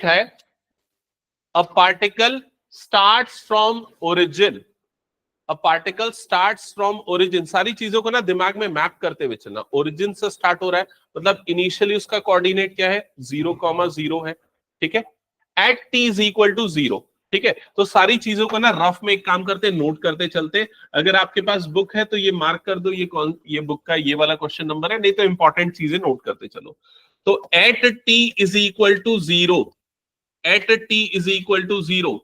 है a particle starts from origin, a particle starts from origin, सारी चीजों को ना दिमाग में मैप करते हुए चलना। ओरिजिन से स्टार्ट हो रहा है मतलब इनिशियली उसका कोऑर्डिनेट क्या है 0,0 है, ठीक है, at t is equal to 0, ठीक है। तो सारी चीजों को ना रफ में एक काम करते नोट करते चलते। अगर आपके पास बुक है तो ये मार्क कर दो, ये बुक का ये वाला क्वेश्चन नंबर है, नहीं तो इंपॉर्टेंट चीजें नोट करते चलो। तो at t is equal to 0, at t is equal to 0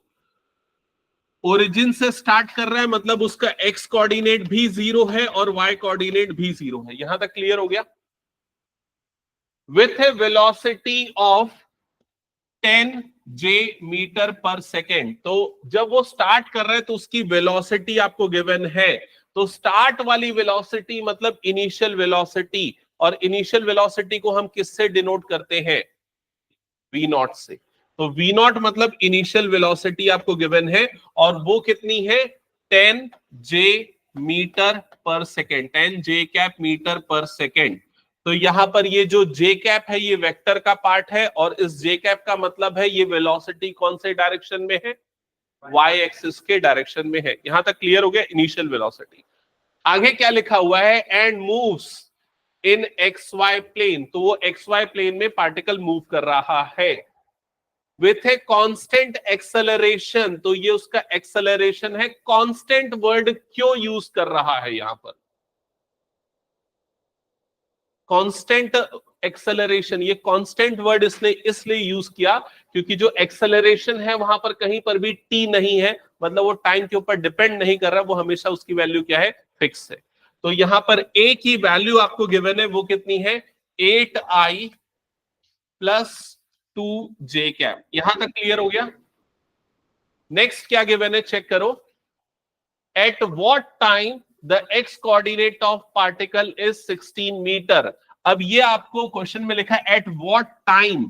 origin से स्टार्ट कर रहा है मतलब उसका एक्स कोऑर्डिनेट भी 0 है और वाई कोऑर्डिनेट भी 0 है। यहां तक क्लियर हो गया। With a velocity of 10 J metre per second, तो जब वो स्टार्ट कर रहा है तो उसकी वेलोसिटी आपको गिवन है। तो स्टार्ट वाली वेलोसिटी मतलब इनिशियल वेलोसिटी, और इनिशियल वेलोसिटी को हम किससे डिनोट करते हैं, वी नॉट से। तो वी नॉट मतलब इनिशियल वेलोसिटी आपको गिवन है और वो कितनी है 10 J metre per second, 10 j cap metre per second. तो यहां पर ये जो जे कैप है ये वेक्टर का पार्ट है और इस जे कैप का मतलब है ये वेलोसिटी कौन से डायरेक्शन में है, वाई एक्सिस के डायरेक्शन में है। यहां तक क्लियर हो गया इनिशियल वेलोसिटी। आगे क्या लिखा हुआ है, and moves in X Y plane, तो वो एक्स वाई प्लेन में पार्टिकल मूव कर रहा है विथ ए कांस्टेंट एक्सेलरेशन। तो ये उसका एक्सेलरेशन है। कांस्टेंट वर्ड क्यों यूज कर रहा है यहां पर, कांस्टेंट एक्सेलरेशन, ये कांस्टेंट वर्ड इसने इसलिए यूज किया क्योंकि जो एक्सेलरेशन है वहां पर कहीं पर भी टी नहीं है, मतलब वो टाइम के ऊपर डिपेंड नहीं कर रहा, वो हमेशा उसकी वैल्यू क्या है, फिक्स है। तो यहां पर ए की वैल्यू आपको गिवन है, वो कितनी है 8i प्लस 2j कैप। यहां तक क्लियर हो गया। नेक्स्ट क्या गिवन है चेक करो, at what time the X coordinate of particle is 16 metre. अब ये आपको क्वेश्चन में लिखा है at what time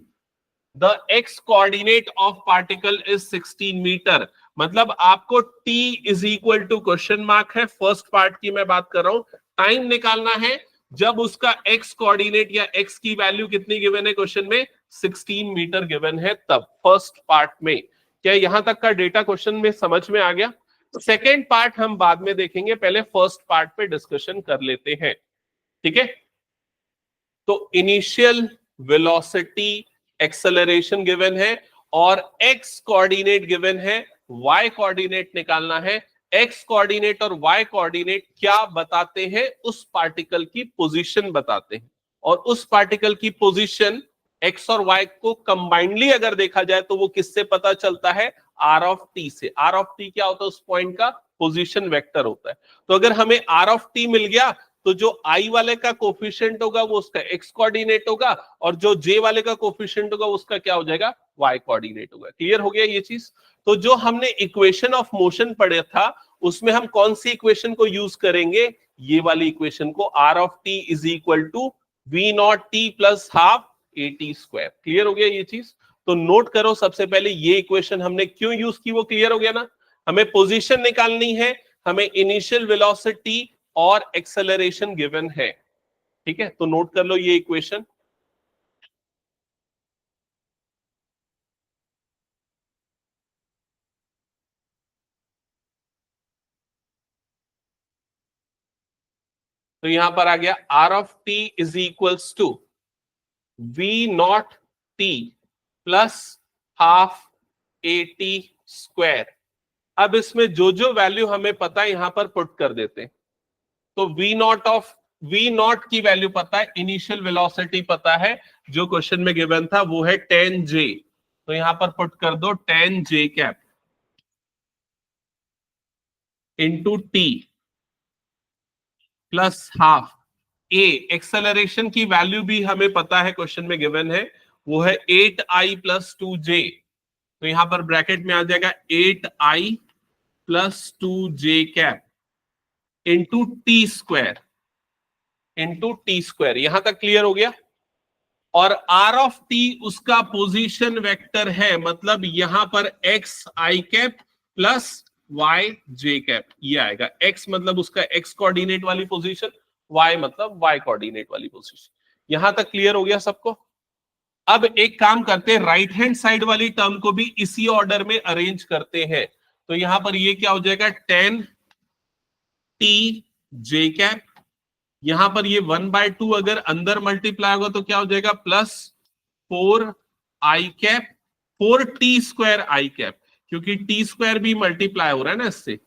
the X coordinate of particle is 16 metre, मतलब आपको t is equal to question mark है, फर्स्ट पार्ट की मैं बात कर रहा हूं, टाइम निकालना है जब उसका x कोऑर्डिनेट या x की वैल्यू कितनी गिवन है क्वेश्चन में 16 मीटर गिवन है, तब फर्स्ट पार्ट में। क्या यहां तक का डेटा क्वेश्चन में समझ में आ गया। सेकेंड पार्ट हम बाद में देखेंगे, पहले फर्स्ट पार्ट पे डिस्कशन कर लेते हैं, ठीक है। तो इनिशियल वेलोसिटी एक्सेलरेशन गिवन है और x कोऑर्डिनेट गिवन है, y कोऑर्डिनेट निकालना है। x कोऑर्डिनेट और y कोऑर्डिनेट क्या बताते हैं, उस पार्टिकल की पोजीशन बताते हैं, और उस पार्टिकल की पोजीशन x और y को कंबाइंडली अगर देखा जाए तो वो किससे पता चलता है, r ऑफ t से। r ऑफ t क्या होता है, उस पॉइंट का पोजीशन वेक्टर होता है। तो अगर हमें r ऑफ t मिल गया तो जो i वाले का कोफिशिएंट होगा वो उसका x कोऑर्डिनेट होगा, और जो j वाले का कोफिशिएंट होगा उसका क्या हो जाएगा, y कोऑर्डिनेट होगा। क्लियर हो गया ये चीज। तो जो हमने इक्वेशन ऑफ मोशन पढ़ा था उसमें हम कौन सी इक्वेशन को यूज करेंगे, ये वाली इक्वेशन को, r of t is equal to we not T plus half A T square. Clear हो गया ये चीज। तो नोट करो सबसे पहले ये इक्वेशन हमने क्यों यूज की, वो क्लियर हो गया ना। हमें पोजीशन निकालनी है, हमें इनिशियल वेलोसिटी और एक्सेलरेशन गिवन है, ठीक है। तो नोट कर लो ये इक्वेशन। तो यहां पर आ गया R of T is equals to we not T plus half A T square. अब इसमें जो जो वैल्यू हमें पता है यहां पर पुट कर देते हैं। तो वी नॉट की वैल्यू पता है, इनिशियल वेलोसिटी पता है, जो क्वेश्चन में गिवन था वो है 10 जे। तो यहां पर पुट कर दो 10 j cap into t plus half a. Acceleration की वैल्यू भी हमें पता है, क्वेश्चन में गिवन है, वो है 8i प्लस 2j। तो यहां पर ब्रैकेट में आ जाएगा 8i plus 2j cap into t square, into t square. यहां तक क्लियर हो गया। और आर ऑफ टी उसका पोजीशन वेक्टर है, मतलब यहां पर एक्स आई cap plus Y j cap, ये आएगा। एक्स मतलब उसका एक्स कोऑर्डिनेट वाली पोजीशन, वाई मतलब वाई कोऑर्डिनेट वाली पोजीशन। यहां तक क्लियर हो गया सबको। अब एक काम करते हैं, राइट हैंड साइड वाली टर्म को भी इसी ऑर्डर में अरेंज करते हैं। तो यहां पर ये क्या हो जाएगा, 10 टी जे कैप, यहां पर ये 1/2 अगर अंदर मल्टीप्लाई होगा तो क्या हो जाएगा, प्लस 4 आई कैप, 4 टी स्क्वायर आई कैप, क्योंकि टी स्क्वायर भी मल्टीप्लाई हो रहा है ना इससे,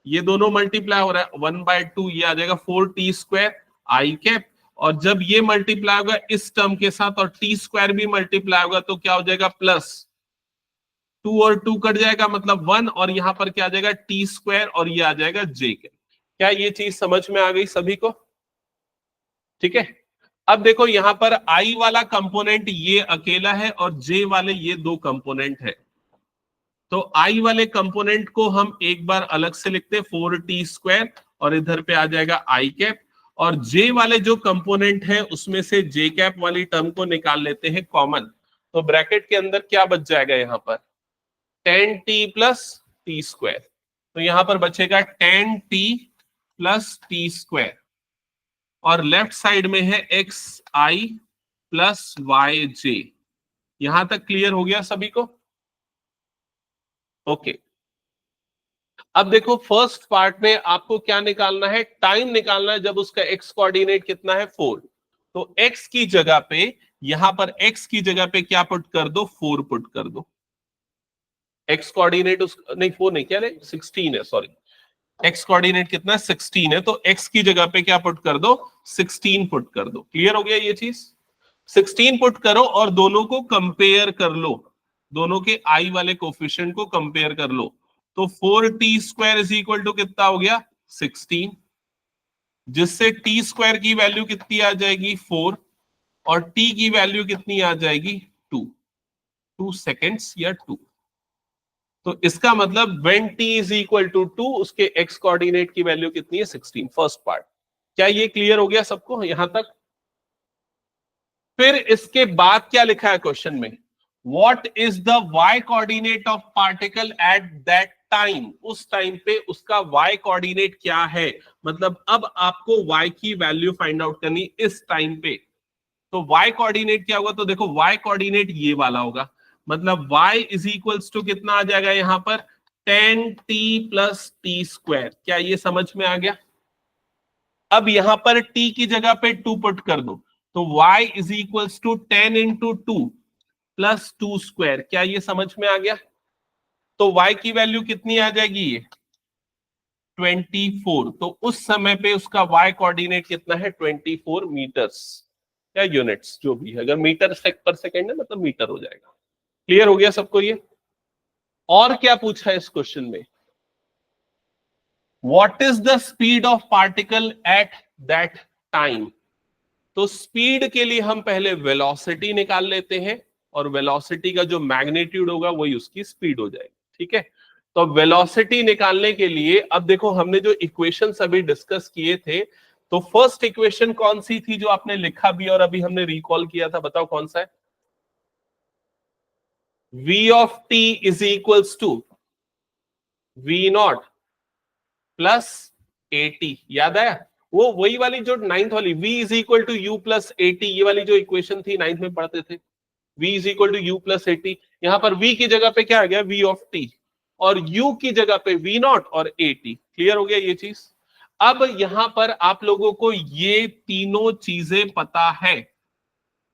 ये दोनों मल्टीप्लाई हो रहा है, 1/2 ये आ जाएगा 4 टी स्क्वायर आई कैप, और जब ये मल्टीप्लाई होगा इस टर्म के साथ और टी स्क्वायर भी मल्टीप्लाई होगा तो क्या हो जाएगा, प्लस 2 और 2 कट जाएगा मतलब 1, और यहां पर क्या आ जाएगा, टी स्क्वायर, और ये आ जाएगा जे कैप। क्या ये चीज समझ में आ गई सभी को? ठीक है। अब देखो यहां पर आई वाला कंपोनेंट ये अकेला है और जे वाले ये दो कंपोनेंट है। तो आई वाले कंपोनेंट को हम एक बार अलग से लिखते हैं 4t स्क्वायर, और इधर पे आ जाएगा आई कैप, और जे वाले जो कंपोनेंट है उसमें से जे कैप वाली टर्म को निकाल लेते हैं कॉमन। तो ब्रैकेट के अंदर क्या बच जाएगा, यहां पर 10t प्लस टी स्क्वायर, तो यहां पर बचेगा 10t प्लस टी स्क्वायर, और लेफ्ट साइड में है एक्स आई प्लस वाई जे। यहां तक क्लियर हो गया सभी को? ओके। अब देखो फर्स्ट पार्ट में आपको क्या निकालना है, टाइम निकालना है जब उसका एक्स कोऑर्डिनेट कितना है, 4। तो एक्स की जगह पे, यहां पर एक्स की जगह पे क्या पुट कर दो, 4 पुट कर दो। एक्स कोऑर्डिनेट उस नहीं 4 नहीं, क्या 16 है, सॉरी, एक्स कोऑर्डिनेट कितना है, 16 है, तो एक्स की जगह पे क्या पुट कर दो, 16 पुट कर दो। क्लियर हो गया ये चीज? 16 पुट करो और दोनों को कंपेयर कर लो, दोनों के आई वाले कोफिशिएंट को कंपेयर कर लो। तो 4t square is equal to कितना हो गया, 16, जिससे t स्क्वायर की वैल्यू कितनी आ जाएगी, 4, और t की वैल्यू कितनी आ जाएगी, 2 सेकेंड्स या 2। तो इसका मतलब when t is equal to 2, उसके x कोऑर्डिनेट की वैल्यू कितनी है, 16। First part. क्या ये क्लियर हो गया सबको यहां तक? फिर इसके बाद क्या लिखा है क्वेश्चन में, what is the y coordinate of particle at that time, उस टाइम पे उसका y कोऑर्डिनेट क्या है, मतलब अब आपको y की वैल्यू फाइंड आउट करनी इस टाइम पे। तो y कोऑर्डिनेट क्या होगा, तो देखो y कोऑर्डिनेट ये वाला होगा, मतलब y इज इक्वल्स टू कितना आ जाएगा यहां पर, 10t प्लस टी स्क्वायर। क्या ये समझ में आ गया? अब यहां पर t की जगह पे 2 पुट कर दो, तो y is equals to 10 into 2 plus 2 square. क्या ये समझ में आ गया? तो y की वैल्यू कितनी आ जाएगी, ये 24। तो उस समय पे उसका y कोऑर्डिनेट कितना है, 24 मीटर्स या यूनिट्स, जो भी है, अगर मीटर पर सेकेंड है मतलब मीटर हो जाएगा। क्लियर हो गया सबको ये? और क्या पूछा है इस क्वेश्चन में, what is the speed of particle at that time. तो स्पीड के लिए हम पहले वेलोसिटी निकाल लेते हैं, और वेलोसिटी का जो मैग्नीट्यूड होगा वही उसकी स्पीड हो जाएगी। ठीक है, तो वेलोसिटी निकालने के लिए अब देखो हमने जो इक्वेशंस अभी डिस्कस किए थे, तो फर्स्ट इक्वेशन कौन सी थी जो आपने लिखा भी और अभी हमने रिकॉल किया था, बताओ कौन सा है? v of t is equals to v not plus at। याद आया? वो वही वाली जो 9th वाली, v is equal to U plus at, ये वाली जो इक्वेशन थी 9th में पढ़ते थे, v is equal to U plus at। यहां पर v की जगह पे क्या आ गया, v ऑफ t, और u की जगह पे v नॉट और at। क्लियर हो गया ये चीज? अब यहां पर आप लोगों को ये तीनों चीजें पता है,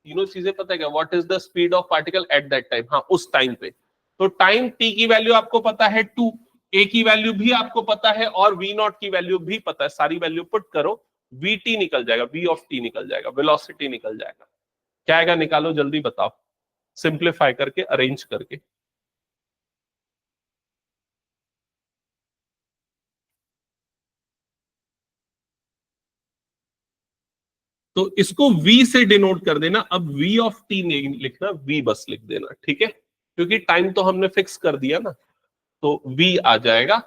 तीनों चीजें पता है क्या, what is the speed of particle at that time, हाँ उस टाइम पे। तो टाइम t की वैल्यू आपको पता है 2, a की वैल्यू भी आपको पता है, और v नॉट की वैल्यू भी पता है। सारी वैल्यू पुट करो, vt निकल जाएगा, v ऑफ t निकल जाएगा, वेलोसिटी निकल जाएगा। क्या आएगा, निकालो जल्दी बताओ, सिंप्लीफाई करके, अरेंज करके। तो इसको v से डिनोट कर देना, अब v ऑफ t नहीं लिखना, v बस लिख देना। ठीक है, क्योंकि टाइम तो हमने फिक्स कर दिया ना, तो v आ जाएगा,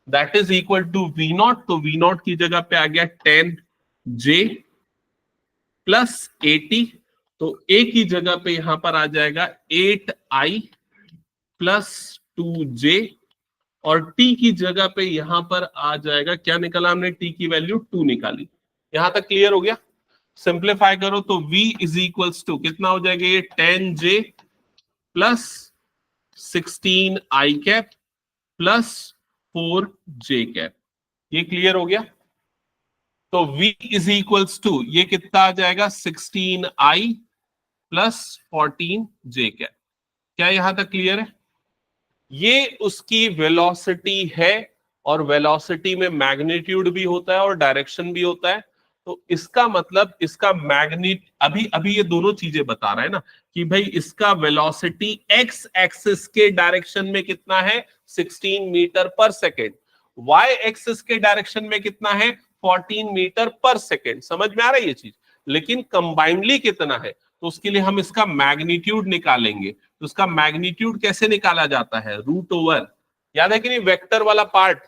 that is equal to v not. तो v नॉट की जगह पे आ गया 10j प्लस 80, तो a की जगह पे यहां पर आ जाएगा 8i प्लस 2j, और t की जगह पे यहां पर आ जाएगा, क्या निकाला हमने, t की वैल्यू 2 निकाली। यहां तक क्लियर हो गया? सिंप्लीफाई करो तो v इज इक्वल्स टू कितना हो जाएगा, ये 10j plus 16i cap plus 4j cap. ये क्लियर हो गया। तो v इज इक्वल्स टू ये कितना आ जाएगा, 16i प्लस 14j कैप। क्या यहां तक क्लियर है? ये उसकी वेलोसिटी है, और वेलोसिटी में मैग्नीट्यूड भी होता है और डायरेक्शन भी होता है। तो इसका मतलब इसका अभी अभी ये दोनों चीजें बता रहा है ना कि भाई इसका वेलोसिटी एक्स एक्सिस के डायरेक्शन में कितना है, 16 metre per second, Y axis के डायरेक्शन में कितना है, 14 मीटर पर सेकेंड। समझ में आ रहा है ये चीज? लेकिन कंबाइंडली कितना है, तो उसके लिए हम इसका मैग्नीट्यूड निकालेंगे। तो उसका मैग्नीट्यूड कैसे निकाला जाता है, रूट ओवर, याद है कि नहीं, वेक्टर वाला पार्ट,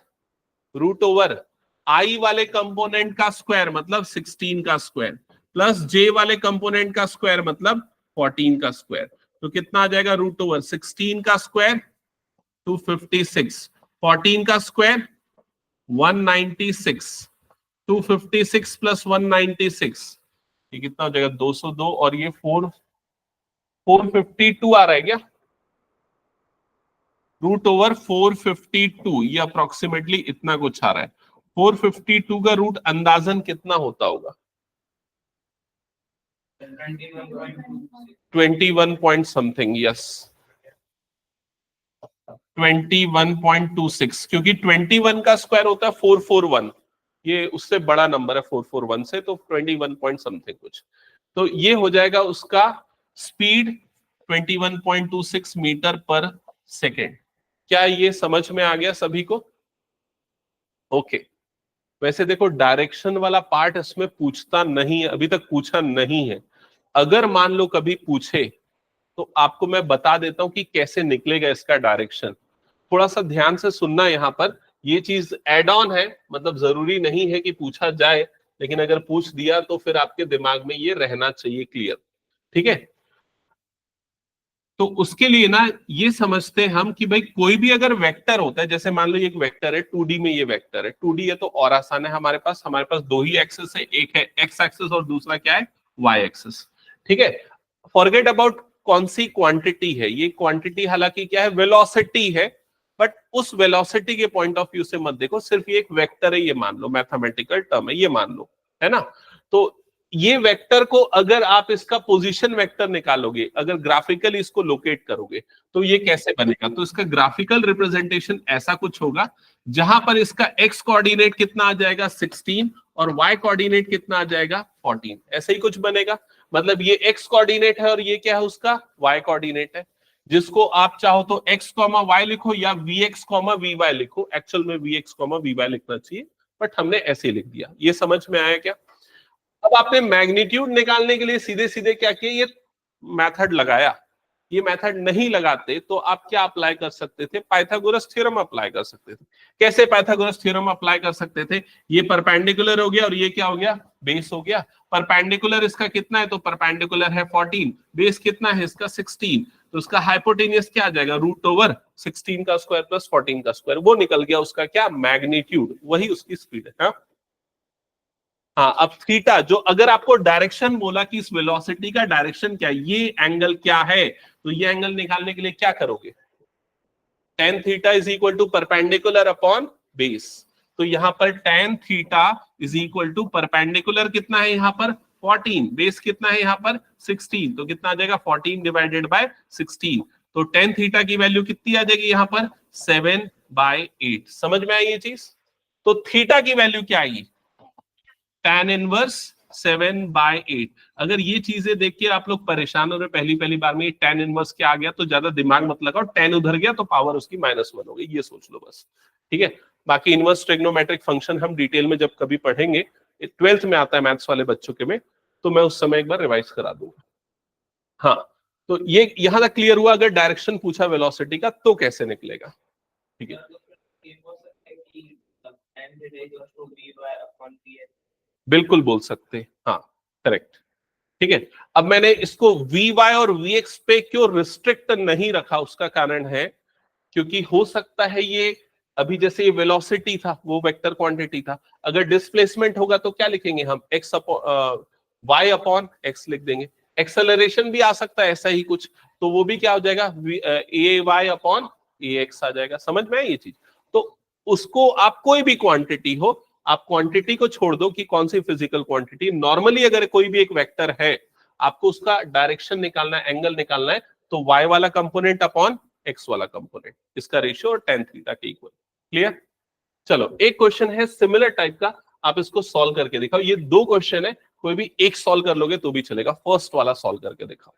रूट ओवर आई वाले कंपोनेंट का स्क्वायर मतलब 16 का स्क्वायर, प्लस जे वाले कंपोनेंट का स्क्वायर मतलब 14 का स्क्वायर। तो कितना आ जाएगा, रूट ओवर 16 का स्क्वायर 256, 14 का स्क्वायर 196, 256 प्लस 196 ये कितना हो जाएगा, 202, और ये 452 आ रहा है क्या, रूट ओवर 452, ये अप्रोक्सीमेटली इतना कुछ आ रहा है। 452 का रूट अंदाजन कितना होता होगा, 21 पॉइंट समथिंग, यस 21.26, क्योंकि 21 का स्क्वायर होता है 441, ये उससे बड़ा नंबर है 441 से, तो 21 पॉइंट समथिंग कुछ। तो ये हो जाएगा उसका स्पीड 21.26 मीटर पर सेकेंड। क्या ये समझ में आ गया सभी को? ओके। वैसे देखो डायरेक्शन वाला पार्ट इसमें पूछता नहीं है, अभी तक पूछा नहीं है। अगर मान लो कभी पूछे तो आपको मैं बता देता हूं कि कैसे निकलेगा इसका डायरेक्शन। थोड़ा सा ध्यान से सुनना, यहां पर ये चीज एड ऑन है, मतलब जरूरी नहीं है कि पूछा जाए, लेकिन अगर पूछ दिया तो फिर आपके दिमाग में ये रहना चाहिए क्लियर, ठीक है। तो उसके लिए ना ये समझते हैं हम कि भाई कोई भी अगर वेक्टर होता है, जैसे मान लो ये एक वेक्टर है 2D में, ये वेक्टर है 2D है तो और आसान है, हमारे पास दो ही एक्सिस है, एक है एक्स एक्सिस और दूसरा क्या है, वाई एक्सिस, ठीक है। फॉरगेट अबाउट कौन सी क्वांटिटी है, ये क्वांटिटी हालांकि क्या है, वेलोसिटी है, बट उस वेलोसिटी के पॉइंट ऑफ व्यू से मत देखो, सिर्फ ये एक वेक्टर है, ये मान लो, मैथमेटिकल टर्म है, ये मान लो, है ना। तो ये वेक्टर को अगर आप इसका पोजीशन वेक्टर निकालोगे, अगर ग्राफिकली इसको लोकेट करोगे तो ये कैसे बनेगा, तो इसका ग्राफिकल रिप्रेजेंटेशन ऐसा कुछ होगा जहां पर इसका एक्स कोऑर्डिनेट कितना आ जाएगा 16 और वाई कोऑर्डिनेट कितना आ जाएगा 14, ऐसे ही कुछ बनेगा। मतलब ये एक्स कोऑर्डिनेट है और ये क्या है, उसका वाई कोऑर्डिनेट है, जिसको आप चाहो तो एक्स कॉमा वाई लिखो या V X comma V Y लिखो, एक्चुअल में V X comma V Y लिखना चाहिए, बट हमने ऐसे लिख दिया। ये समझ में आया क्या? अब आपने मैग्नीट्यूड निकालने के लिए सीधे सीधे क्या किया, ये मेथड लगाया। ये मेथड नहीं लगाते तो आप क्या अप्लाई कर सकते थे, पाइथागोरस थ्योरम अप्लाई कर सकते थे। कैसे पाइथागोरस थ्योरम अप्लाई कर सकते थे, ये परपेंडिकुलर हो गया और ये क्या हो गया, बेस हो गया। परपेंडिकुलर इसका कितना है, तो परपेंडिकुलर है 14, बेस कितना है इसका 16, तो उसका हाइपोटेनियस क्या आ जाएगा, रूट ओवर 16 का स्क्वायर प्लस 14 का स्क्वायर, वो निकल गया उसका क्या, मैग्नीट्यूड, वही उसकी स्पीड है। हाँ, अब थीटा, जो अगर आपको डायरेक्शन बोला कि इस वेलोसिटी का डायरेक्शन क्या है, ये एंगल क्या है, तो ये एंगल निकालने के लिए क्या करोगे, tan theta is equal to perpendicular upon base. तो यहां पर tan theta is equal to perpendicular कितना है यहाँ पर 14, बेस कितना है यहाँ पर 16, तो कितना आ जाएगा 14 डिवाइडेड बाय 16। तो tan थीटा की वैल्यू कितनी आ जाएगी यहाँ पर 7/8। समझ में आई ये चीज? तो थीटा की वैल्यू क्या आएगी, tan इनवर्स 7/8। अगर ये चीजें देख के आप लोग परेशान हो रहे पहली पहली बार में, tan इनवर्स क्या आ गया, तो ज्यादा दिमाग मत लगाओ, tan उधर गया तो पावर उसकी -1 हो गई, ये सोच लो बस, ठीक है। बाकी इनवर्स ट्रिग्नोमेट्रिक फंक्शन हम डिटेल में जब कभी पढ़ेंगे, 12th में आता है मैथ्स वाले बच्चों के में, तो मैं उस समय एक बार रिवाइज करा दूंगा। हाँ, तो ये यहां तक क्लियर हुआ। अगर डायरेक्शन पूछा वेलोसिटी का तो कैसे निकलेगा, ठीक है। बिल्कुल बोल सकते, हाँ करेक्ट, ठीक है। अब मैंने इसको वी वाई और वी एक्स पे क्यों रिस्ट्रिक्ट नहीं रखा, उसका कारण है क्योंकि हो सकता है ये अभी जैसे ये वेलोसिटी था वो वेक्टर क्वांटिटी था, अगर डिस्प्लेसमेंट होगा तो क्या लिखेंगे हम, एक्स y अपॉन x लिख देंगे। एक्सेलरेशन भी आ सकता है ऐसा ही कुछ, तो वो भी क्या हो जाएगा, ए वाई अपॉन ए एक्स आ जाएगा। समझ में आई ये चीज? तो उसको आप कोई भी क्वांटिटी हो, आप क्वांटिटी को छोड़ दो कि कौन सी फिजिकल क्वांटिटी, नॉर्मली अगर कोई भी एक वेक्टर है, आपको उसका डायरेक्शन निकालना है, एंगल निकालना है, तो y वाला कंपोनेंट अपॉन x वाला कंपोनेंट, इसका रेशियो और tan थीटा के इक्वल। क्लियर? चलो एक क्वेश्चन है सिमिलर टाइप का, आप इसको सॉल्व करके दिखाओ। ये दो क्वेश्चन है, कोई भी एक सॉल्व कर लोगे तो भी चलेगा। फर्स्ट वाला सॉल्व करके दिखाओ।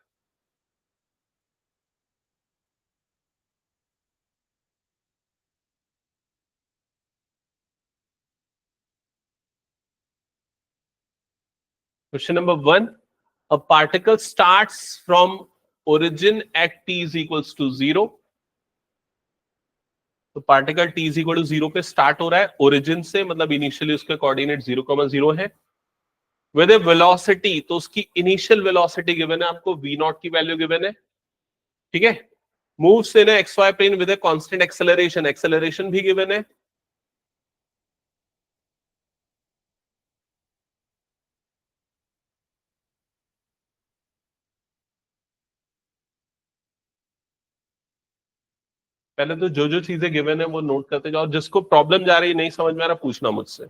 Question number 1, a particle starts from origin at t is equals to 0। तो particle t is equal to 0 पे स्टार्ट हो रहा है ओरिजिन से, मतलब इनिशियली उसके कोऑर्डिनेट 0,0 है। विद वेलोसिटी, तो उसकी इनिशियल वेलोसिटी गिवन है आपको, v नॉट की वैल्यू गिवन है। ठीक है, moves in X Y plane with constant acceleration, acceleration भी गिवन है। पहले तो जो जो चीजें गिवन है वो नोट करते जाओ, जिसको प्रॉब्लम जा रही है, नहीं समझ में आ रहा, पूछना मुझसे।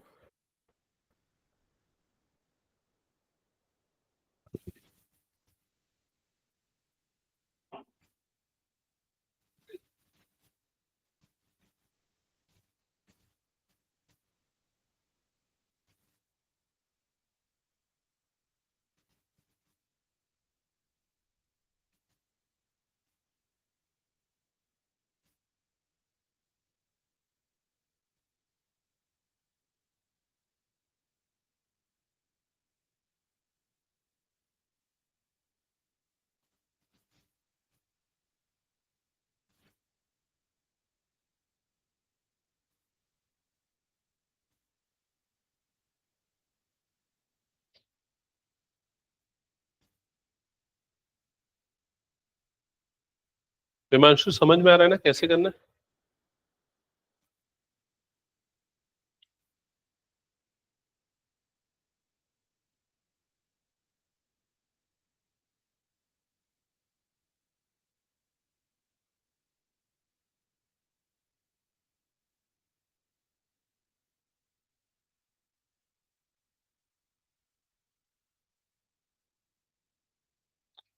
हिमांशु समझ में आ रहा है ना कैसे करना है?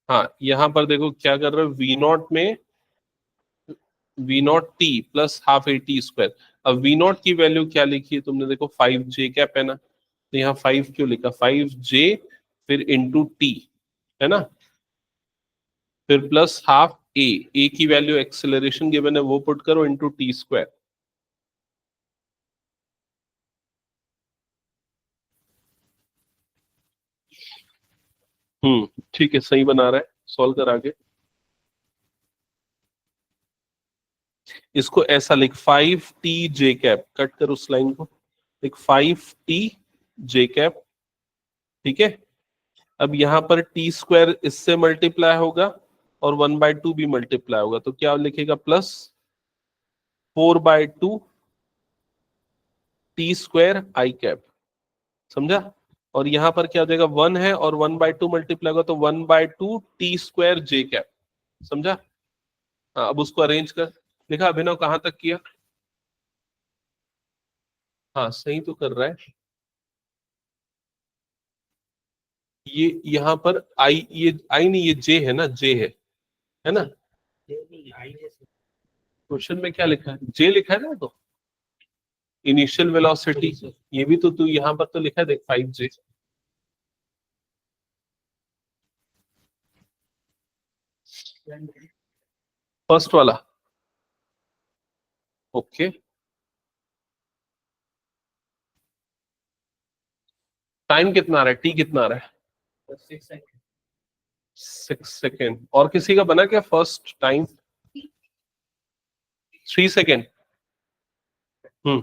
हाँ, यहां पर देखो क्या कर रहे हो, वी नॉट में we not T plus half A T square. अब वी नॉट की वैल्यू क्या लिखी है तुमने, देखो 5j कैप है ना, तो यहाँ 5 क्यों लिखा, 5j फिर इंटू टी, है ना, फिर प्लस हाफ ए की वैल्यू एक्सेलरेशन गिवन है वो पुट करो इंटू टी स्क्वायर। ठीक है, सही बना रहा है, सॉल्व कर आगे। इसको ऐसा लिख, 5t j कैप, कट कर उस लाइन को, लिख 5t j कैप। ठीक है, अब यहां पर टी स्क्वायर इससे मल्टीप्लाई होगा और 1/2 भी मल्टीप्लाई होगा, तो क्या लिखेगा, प्लस 4/2 टी स्क्वायर आई कैप। समझा? और यहां पर क्या हो जाएगा, 1 है और 1/2 मल्टीप्लाई होगा तो 1/2 टी स्क्वायर जे कैप। समझा? हाँ, अब उसको अरेंज कर। देखा अभिनव कहां तक किया? हाँ सही तो कर रहा है। ये यहाँ पर आई, ये आई नहीं, ये जे है ना, जे है ना, क्वेश्चन में क्या लिखा है, जे लिखा है ना, तो इनिशियल वेलोसिटी, ये भी तो तू यहाँ पर तो लिखा है, देख 5j। फर्स्ट वाला, ओके। टाइम कितना आ रहा है, टी कितना आ रहा है, 6 सेकेंड। और किसी का बना क्या फर्स्ट टाइम, 3 सेकेंड। हम्म,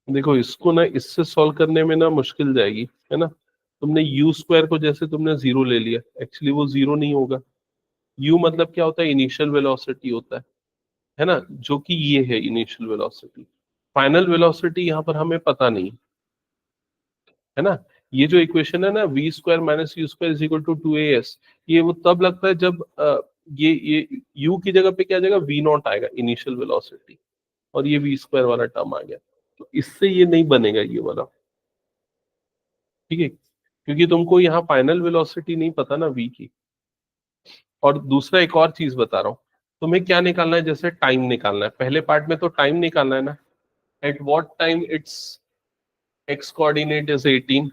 देखो इसको ना इससे सॉल्व करने में ना मुश्किल जाएगी, है ना, तुमने u स्क्वायर को जैसे तुमने जीरो ले लिया, एक्चुअली वो जीरो नहीं होगा। u मतलब क्या होता है, इनिशियल वेलोसिटी होता है ना, जो कि ये है इनिशियल वेलोसिटी। फाइनल वेलोसिटी यहाँ पर हमें पता नहीं, है ना। ये जो इक्वेशन है ना, V square minus U square is equal to 2as, ये वो तब लगता है जब ये u की जगह पे क्या आ जाएगा, v नॉट आएगा इनिशियल वेलोसिटी, और ये v स्क्वायर वाला टर्म आ गया। तो इससे ये नहीं बनेगा ये वाला, ठीक है, क्योंकि तुमको यहाँ फाइनल वेलोसिटी नहीं पता ना v की। और दूसरा एक और चीज बता रहा हूँ, तुम्हें क्या निकालना है, जैसे टाइम निकालना है, पहले पार्ट में तो टाइम निकालना है ना, eight what time it's x coordinate is 18।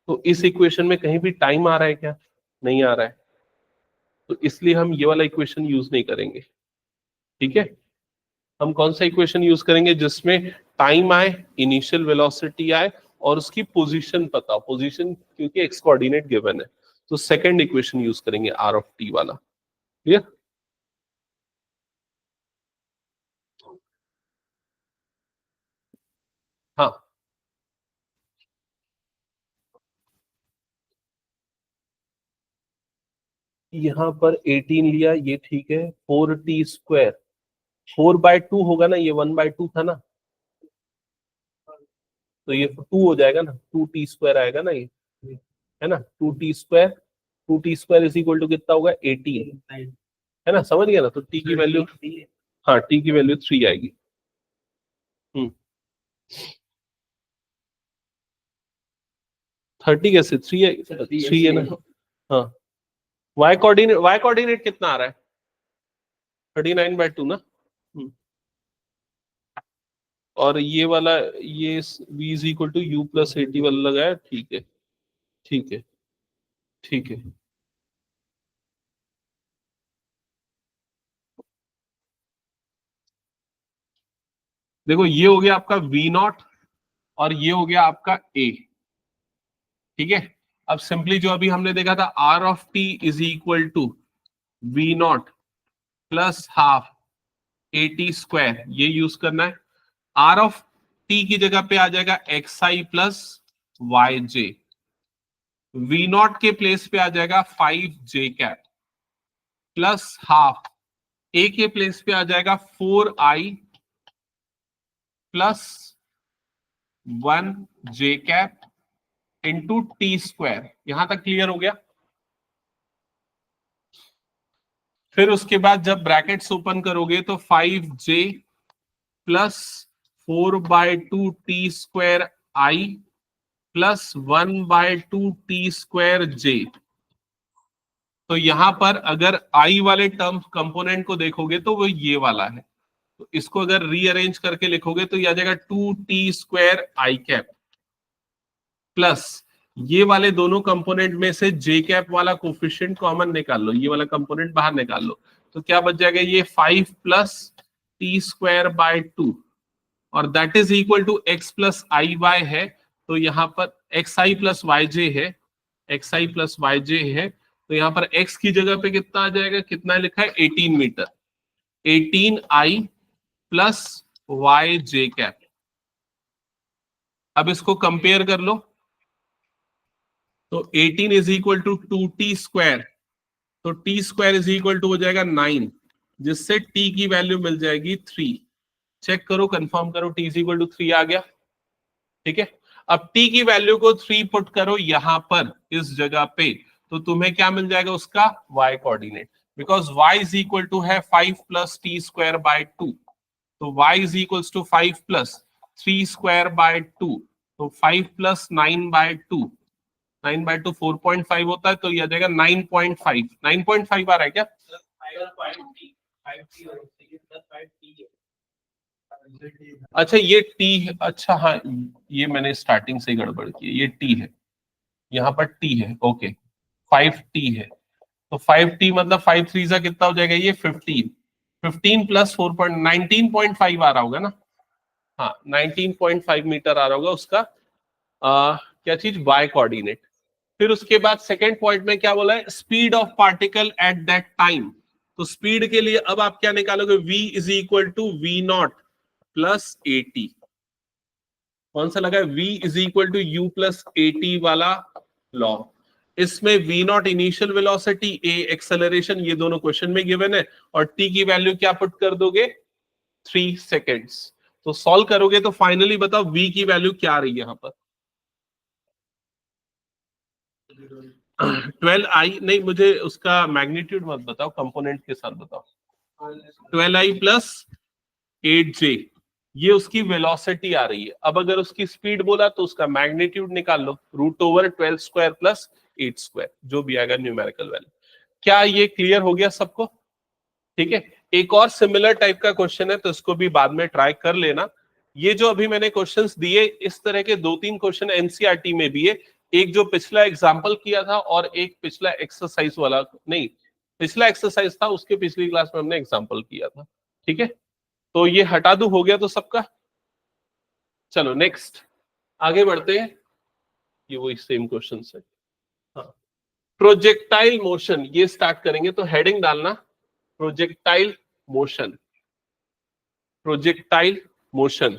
तो इस इक्वेशन में कहीं भी टाइम आ रहा है क्या, नहीं आ रहा है, तो इसलिए हम ये वाला इक्वेशन यूज नहीं करेंगे, ठीक है। हम कौन सा इक्वेशन यूज करेंगे, जिसमें टाइम आए, इनिशियल वेलोसिटी आए, और उसकी पोजीशन पता, पोजीशन क्योंकि x कोऑर्डिनेट गिवन है, तो सेकंड इक्वेशन यूज करेंगे r ऑफ t वाला, क्लियर। हाँ, यहाँ पर 18 लिया, ये ठीक है, 4t स्क्वायर, 4/2 होगा ना, ये 1/2 था ना, तो ये 2 हो जाएगा ना, 2t स्क्वायर आएगा ना ये, है ना, 2t square is equal to कितना होगा, 18, है ना, समझ गया ना। तो t की वैल्यू, हाँ t की वैल्यू 3 आएगी। हम्म 30 कैसे, 3 है, 3 है ना। हाँ, y कोऑर्डिनेट कितना आ रहा है, 39/2 ना। हम्म, और ये वाला, ये v is equal to u plus 80 वाला लगाया, ठीक है, ठीक है, ठीक है। देखो ये हो गया आपका v नॉट, और ये हो गया आपका a, ठीक है। अब सिंपली जो अभी हमने देखा था, r of t is equal to v not plus half at square, ये यूज करना है। r ऑफ t की जगह पे आ जाएगा xi plus Y J, V not के प्लेस पे आ जाएगा 5j कैप प्लस हाफ, ए के प्लेस पे आ जाएगा 4i plus 1j cap into t square. यहां तक क्लियर हो गया। फिर उसके बाद जब ब्रैकेट्स ओपन करोगे तो 5j plus 4/2t² i plus 1/2t² j। तो यहां पर अगर i वाले टर्म कंपोनेंट को देखोगे तो वो ये वाला है, तो इसको अगर रीअरेंज करके लिखोगे तो ये आ जाएगा 2t² i कैप प्लस ये वाले दोनों कंपोनेंट में से j कैप वाला कोफिशिएंट कॉमन निकाल लो, ये वाला कंपोनेंट बाहर निकाल लो, तो क्या बच जाएगा, ये 5 प्लस t²/2, और that is equal to x plus I Y है। तो यहाँ पर xi प्लस वाई जे है, xi प्लस वाई जे है, तो यहाँ पर x की जगह पे कितना आ जाएगा, कितना लिखा है 18 metre, 18i plus Y j cap. अब इसको कंपेयर कर लो, तो 18 इज इक्वल टू 2t², तो t² इज इक्वल टू हो जाएगा 9, जिससे t की वैल्यू मिल जाएगी 3। चेक करो, कंफर्म करो, t इज इक्वल टू 3 आ गया, ठीक है। अब t की वैल्यू को 3 पुट करो यहां पर इस जगह पे, तो तुम्हें क्या मिल जाएगा, उसका y coordinate, because y is equal to है 5 प्लस t²/2, तो y is equal to 5 plus 3²/2, तो 5 प्लस 9/2, 9/2 4.5 होता है, तो यह आ जाएगा 9.5, 9.5 आ रहा है क्या। अच्छा ये t है, अच्छा हाँ, ये मैंने स्टार्टिंग से गड़बड़ की है, ये t है, यहाँ पर t है, ओके 5t है, तो 5t मतलब 5 3 सा कितना हो जाएगा, ये 15, 15 प्लस 4.19.5 आ रहा होगा ना, हाँ 19.5 मीटर आ रहा होगा उसका क्या चीज, y कोऑर्डिनेट। फिर उसके बाद सेकेंड पॉइंट में क्या बोला है, speed of particle at that time. तो स्पीड के लिए अब आप क्या निकालोगे, v is equal to we not plus at, कौन सा लगा है, v is equal to u plus at वाला लॉ। इसमें v not initial velocity, a acceleration, ये दोनों क्वेश्चन में गिवन है, और t की वैल्यू क्या पुट कर दोगे, 3 सेकेंड्स। तो सॉल्व करोगे तो फाइनली बताओ v की वैल्यू क्या आ रही है यहां पर। 12i नहीं, मुझे उसका मैग्नीट्यूड मत बताओ, कंपोनेंट के साथ बताओ। 12i प्लस 8j, ये उसकी वेलोसिटी आ रही है। अब अगर उसकी स्पीड बोला तो उसका मैग्नीट्यूड निकाल लो, √12² प्लस 8², जो भी आएगा न्यूमेरिकल वैल्यू। क्या ये क्लियर हो गया सबको? ठीक है, एक और सिमिलर टाइप का क्वेश्चन है, तो इसको भी बाद में ट्राई कर लेना। ये जो अभी मैंने क्वेश्चंस दिए, इस तरह के 2-3 क्वेश्चन एनसीईआरटी में भी है। एक जो पिछला एग्जाम्पल किया था, और एक पिछला एक्सरसाइज वाला, नहीं पिछला एक्सरसाइज था, उसके पिछली क्लास में हमने एग्जाम्पल किया था। ठीक है, तो ये हटा दूं, हो गया तो सबका। चलो नेक्स्ट आगे बढ़ते हैं, ये वही सेम क्वेश्चन है। हाँ, प्रोजेक्टाइल मोशन, ये स्टार्ट करेंगे तो हेडिंग डालना projectile motion, projectile motion,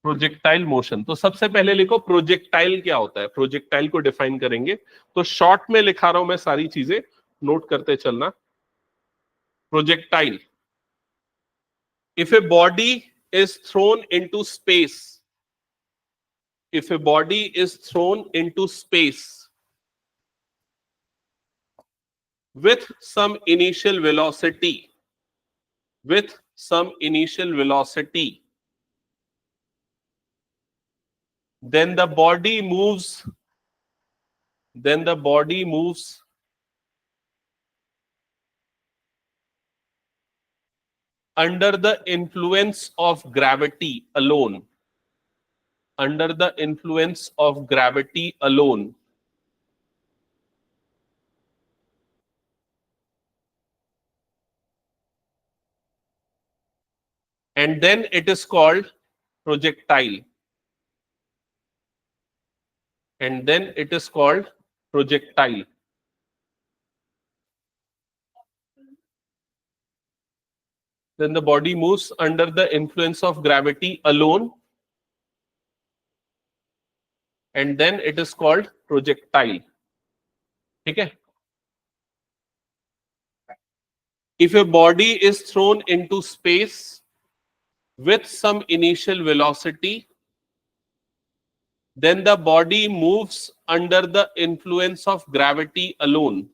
projectile motion. तो सबसे पहले लिखो प्रोजेक्टाइल क्या होता है, प्रोजेक्टाइल को डिफाइन करेंगे। तो शॉर्ट में लिखा रहा हूं मैं, सारी चीजें नोट करते चलना। Projectile, if a body is throne into space, if a body is thrown into space with some initial velocity, with some initial velocity, then the body moves, then the body moves under the influence of gravity alone, under the influence of gravity alone, and then it is called projectile, and then it is called projectile. Then the body moves under the influence of gravity alone, and then it is called projectile. ठीक है, if a body is thrown into space with some initial velocity, then the body moves under the influence of gravity alone,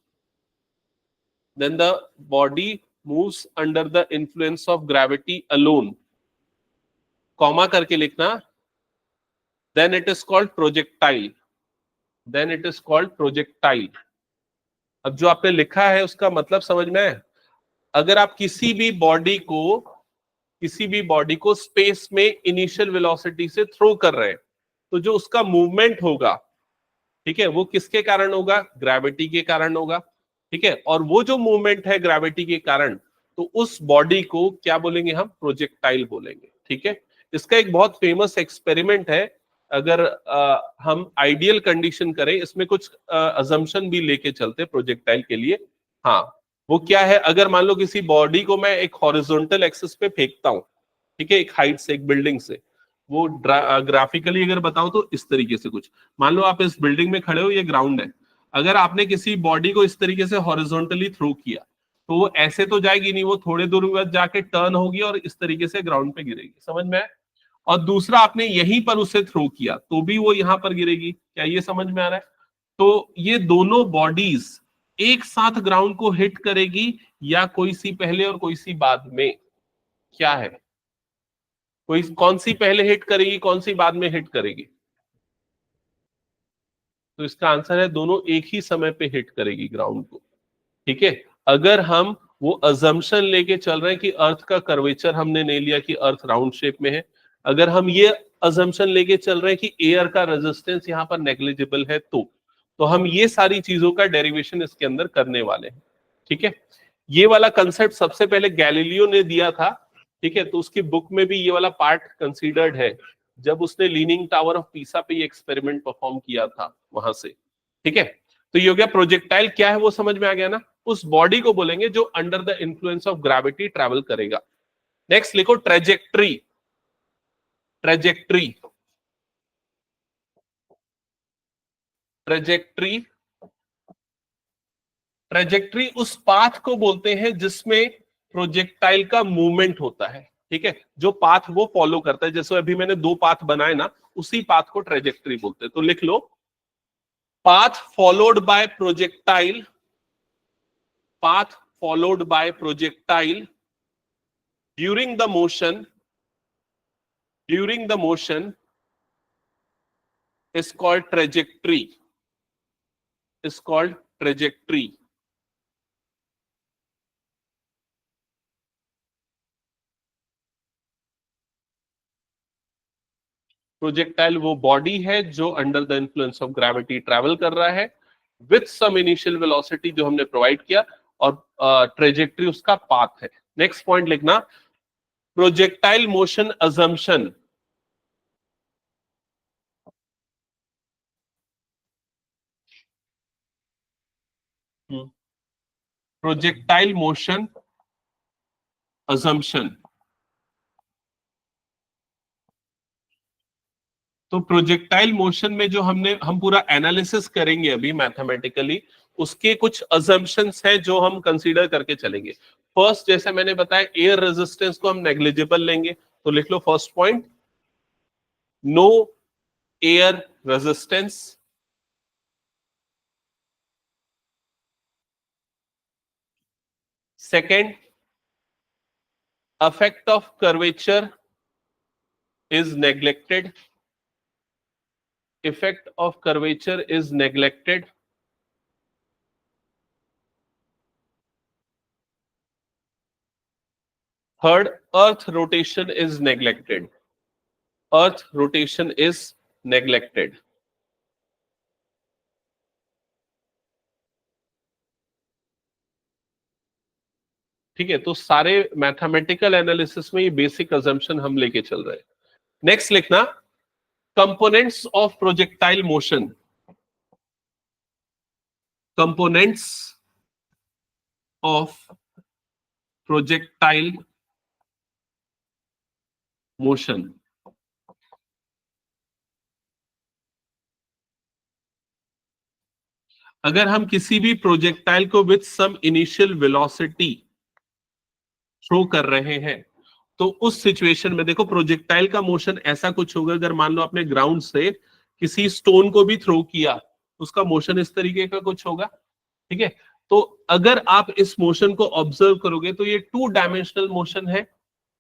then the body moves under the influence of gravity alone, comma करके लिखना, then it is called projectile, then it is called projectile. अब जो आपने लिखा है उसका मतलब समझ में है? अगर आप किसी भी बॉडी को स्पेस में इनिशियल वेलोसिटी से थ्रो कर रहे हैं, तो जो उसका मूवमेंट होगा, ठीक है, वो किसके कारण होगा, ग्रेविटी के कारण होगा। ठीक है, और वो जो मूवमेंट है ग्रेविटी के कारण, तो उस बॉडी को क्या बोलेंगे हम, प्रोजेक्टाइल बोलेंगे। ठीक है, इसका एक बहुत फेमस एक्सपेरिमेंट है। अगर हम आइडियल कंडीशन करें, इसमें कुछ अजम्पशन भी लेके चलते प्रोजेक्टाइल के लिए। हाँ, वो क्या है, अगर मान लो किसी बॉडी को मैं एक हॉरिजॉन्टल एक्सिस पे फेंकता हूं, ठीक है, एक हाइट से, एक बिल्डिंग से, वो ग्राफिकली अगर बताओ तो इस तरीके से कुछ, मान लो आप इस बिल्डिंग में खड़े हो, ये ग्राउंड है, अगर आपने किसी बॉडी को इस तरीके से हॉरिजॉन्टली थ्रो किया, तो वो ऐसे तो जाएगी नहीं, वो थोड़े दूर बाद जाके टर्न होगी और इस तरीके से ग्राउंड पे गिरेगी, समझ में आया? और दूसरा आपने यहीं पर उसे थ्रो किया तो भी वो यहां पर गिरेगी। क्या ये समझ में आ रहा है? तो ये दोनों बॉडीज एक साथ ग्राउंड को हिट करेगी, या कोई सी पहले और कोई सी बाद में? क्या है, कोई कौन सी पहले हिट करेगी, कौन सी बाद में हिट करेगी? तो इसका आंसर है दोनों एक ही समय पे हिट करेगी ग्राउंड को। ठीक है, अगर हम वो अजम्पशन लेके चल रहे हैं कि अर्थ का कर्वेचर हमने नहीं लिया कि अर्थ राउंड शेप में है, अगर हम ये अजम्पशन लेके चल रहे हैं कि एयर का रेजिस्टेंस यहाँ पर नेग्लिजिबल है, तो हम ये सारी चीजों का डेरिवेशन इसके अंदर करने वाले हैं। ठीक है, ये वाला कंसेप्ट सबसे पहले गैलीलियो ने दिया था। ठीक है, तो उसकी बुक में भी ये वाला पार्ट कंसीडर्ड है, जब उसने लीनिंग टावर ऑफ पीसा पे ये एक्सपेरिमेंट परफॉर्म किया था वहां से। ठीक है, तो ये हो गया प्रोजेक्टाइल क्या है, वो समझ में आ गया ना? उस बॉडी को बोलेंगे जो under the influence of gravity travel करेगा। नेक्स्ट लिखो ट्रेजेक्ट्री, ट्रेजेक्ट्री, ट्रेजेक्ट्री, ट्रेजेक्ट्री उस पाथ को बोलते हैं जिसमें प्रोजेक्टाइल का मूवमेंट होता है, ठीक है, जो पाथ वो फॉलो करता है। जैसे अभी मैंने दो पाथ बनाए ना, उसी पाथ को ट्रेजेक्ट्री बोलते हैं। तो लिख लो, path followed by projectile, path followed by projectile during the motion, during the motion is called trajectory, is called trajectory. Projectile वो बॉडी है जो under the influence of gravity travel कर रहा है विथ सम इनिशियल वेलोसिटी जो हमने provide किया, और ट्रेजेक्ट्री उसका पाथ है। नेक्स्ट पॉइंट लिखना, projectile motion assumption. Projectile motion assumption. तो प्रोजेक्टाइल मोशन में जो हम पूरा एनालिसिस करेंगे अभी मैथमेटिकली, उसके कुछ अजम्पशंस हैं जो हम कंसीडर करके चलेंगे। फर्स्ट, जैसे मैंने बताया, एयर रेजिस्टेंस को हम नेग्लिजिबल लेंगे। तो लिख लो first point, no air resistance. Second, effect of curvature is neglected, effect of curvature is neglected. Third, earth rotation is neglected, earth rotation is neglected. ठीक है, तो सारे मैथमेटिकल एनालिसिस में ये बेसिक अजम्पशन हम लेके चल रहे हैं। नेक्स्ट लिखना, components of projectile motion, components of projectile motion. अगर हम किसी भी प्रोजेक्टाइल को with some initial velocity throw कर रहे हैं, तो उस सिचुएशन में देखो, प्रोजेक्टाइल का मोशन ऐसा कुछ होगा, अगर मान लो आपने ग्राउंड से किसी स्टोन को भी थ्रो किया, उसका मोशन इस तरीके का कुछ होगा, ठीक है। तो अगर आप इस मोशन को ऑब्जर्व करोगे तो ये 2 डायमेंशनल मोशन है,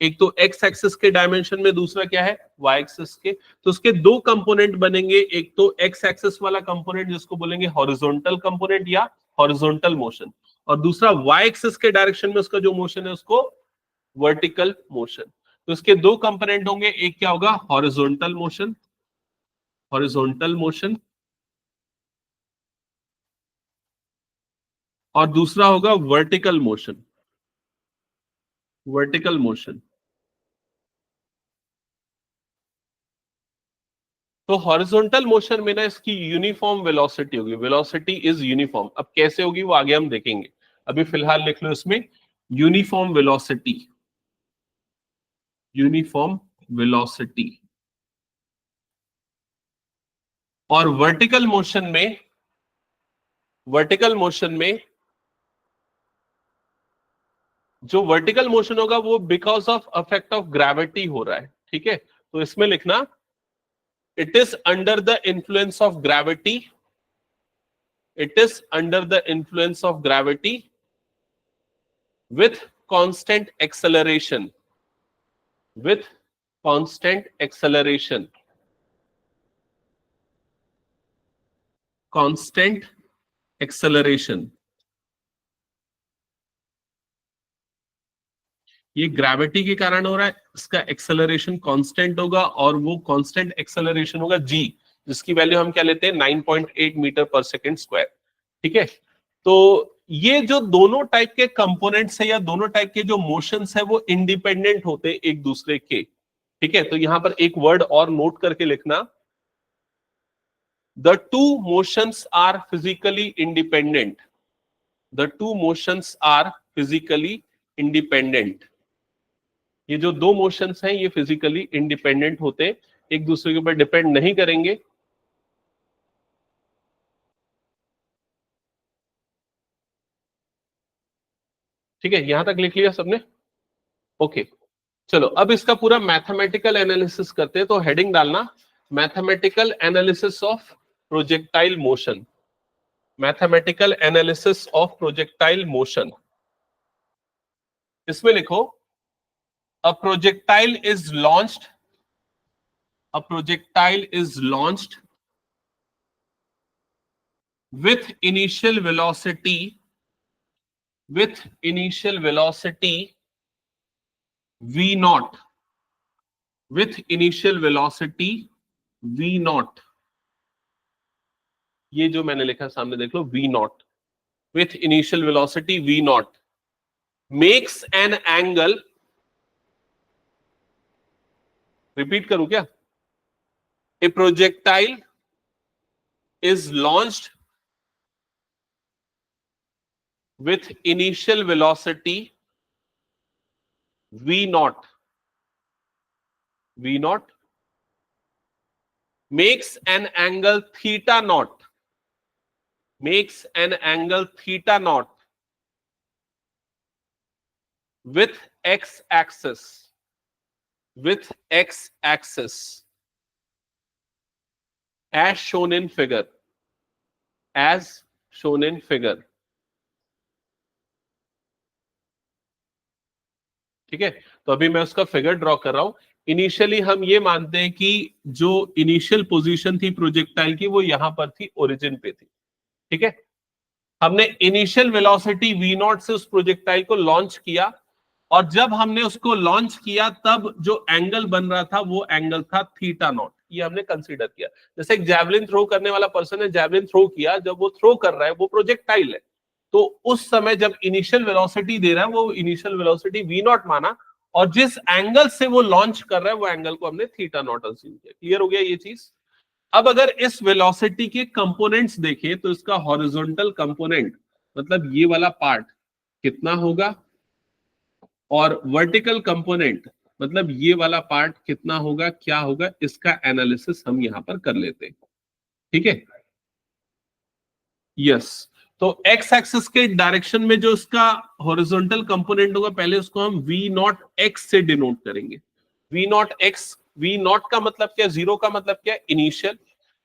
एक तो एक्स एक्सिस के डायमेंशन में, दूसरा क्या है, वाई एक्सिस के। तो उसके दो कंपोनेंट बनेंगे, एक तो एक्स एक्सिस वाला कंपोनेंट जिसको बोलेंगे हॉरिजॉन्टल कंपोनेंट या हॉरिजॉन्टल मोशन, और दूसरा वाई एक्सिस के डायरेक्शन में उसका जो मोशन है उसको वर्टिकल मोशन। तो इसके दो कंपोनेंट होंगे, एक क्या होगा, हॉरिजॉन्टल मोशन, हॉरिजॉन्टल मोशन, और दूसरा होगा वर्टिकल मोशन, वर्टिकल मोशन। तो हॉरिजॉन्टल मोशन में ना इसकी यूनिफॉर्म वेलोसिटी होगी, वेलोसिटी इज यूनिफॉर्म। अब कैसे होगी वो आगे हम देखेंगे, अभी फिलहाल लिख लो इसमें यूनिफॉर्म वेलोसिटी, यूनिफॉर्म वेलोसिटी। और वर्टिकल मोशन में, वर्टिकल मोशन में जो वर्टिकल मोशन होगा वो because of effect of gravity हो रहा है, ठीक है। तो इसमें लिखना, it is under the influence of gravity, it is under the influence of gravity with constant acceleration, with constant acceleration, constant acceleration। ये ग्रेविटी के कारण हो रहा है, इसका एक्सेलरेशन कांस्टेंट होगा, और वो कांस्टेंट एक्सेलरेशन होगा g, जिसकी वैल्यू हम क्या लेते हैं, 9.8 मीटर पर सेकेंड स्क्वायर, ठीक है। तो ये जो दोनों टाइप के कंपोनेंट्स है या दोनों टाइप के जो मोशंस है वो इंडिपेंडेंट होते हैं एक दूसरे के, ठीक है। तो यहां पर एक वर्ड और नोट करके लिखना, the two motions are physically independent, the two motions are physically independent. ये जो दो मोशंस हैं ये फिजिकली इंडिपेंडेंट होते, एक दूसरे के ऊपर डिपेंड नहीं करेंगे। ठीक है, यहां तक लिख लिया सबने? ओके, चलो अब इसका पूरा मैथमेटिकल एनालिसिस करते हैं। तो हेडिंग डालना mathematical analysis of projectile motion, mathematical analysis of projectile motion. इसमें लिखो a projectile is launched, a projectile is launched with initial velocity, with initial velocity v naught, with initial velocity v naught, ये जो मैंने लिखा सामने देख लो, v naught, with initial velocity v naught makes an angle, repeat करूं क्या? a projectile is launched with initial velocity v naught, v naught makes an angle theta naught, makes an angle theta naught with x axis, with x axis as shown in figure, as shown in figure। ठीक है, तो अभी मैं उसका figure draw कर रहा हूं। Initially हम ये मानते हैं कि जो इनिशियल पोजीशन थी प्रोजेक्टाइल की वो यहां पर थी, ओरिजिन पे थी। ठीक है, हमने इनिशियल वेलोसिटी v नॉट से उस प्रोजेक्टाइल को लॉन्च किया, और जब हमने उसको लॉन्च किया तब जो एंगल बन रहा था वो एंगल था थीटा नॉट। ये हमने कंसीडर किया। जैसे एक जैवलिन थ्रो करने वाला पर्सन है, जैवलिन थ्रो किया, जब वो थ्रो कर रहा है वो प्रोजेक्टाइल है, तो उस समय जब इनिशियल वेलोसिटी दे रहा है वो इनिशियल वेलोसिटी वी नॉट माना, और जिस एंगल से वो लॉन्च कर रहा है वो एंगल को हमने थीटा नॉट अज्यूम किया। क्लियर हो गया ये चीज? अब अगर इस वेलोसिटी के कंपोनेंट्स देखें तो इसका हॉरिजॉन्टल कंपोनेंट मतलब ये वाला पार्ट कितना होगा, और वर्टिकल कंपोनेंट मतलब ये वाला पार्ट कितना होगा, क्या होगा, इसका एनालिसिस हम यहां पर कर लेते हैं। ठीक है, यस। तो एक्स एक्सिस के डायरेक्शन में जो इसका हॉरिजॉन्टल कंपोनेंट होगा, पहले उसको हम वी नॉट एक्स से डिनोट करेंगे। V naught x, v naught का मतलब क्या, जीरो का मतलब क्या, इनिशियल।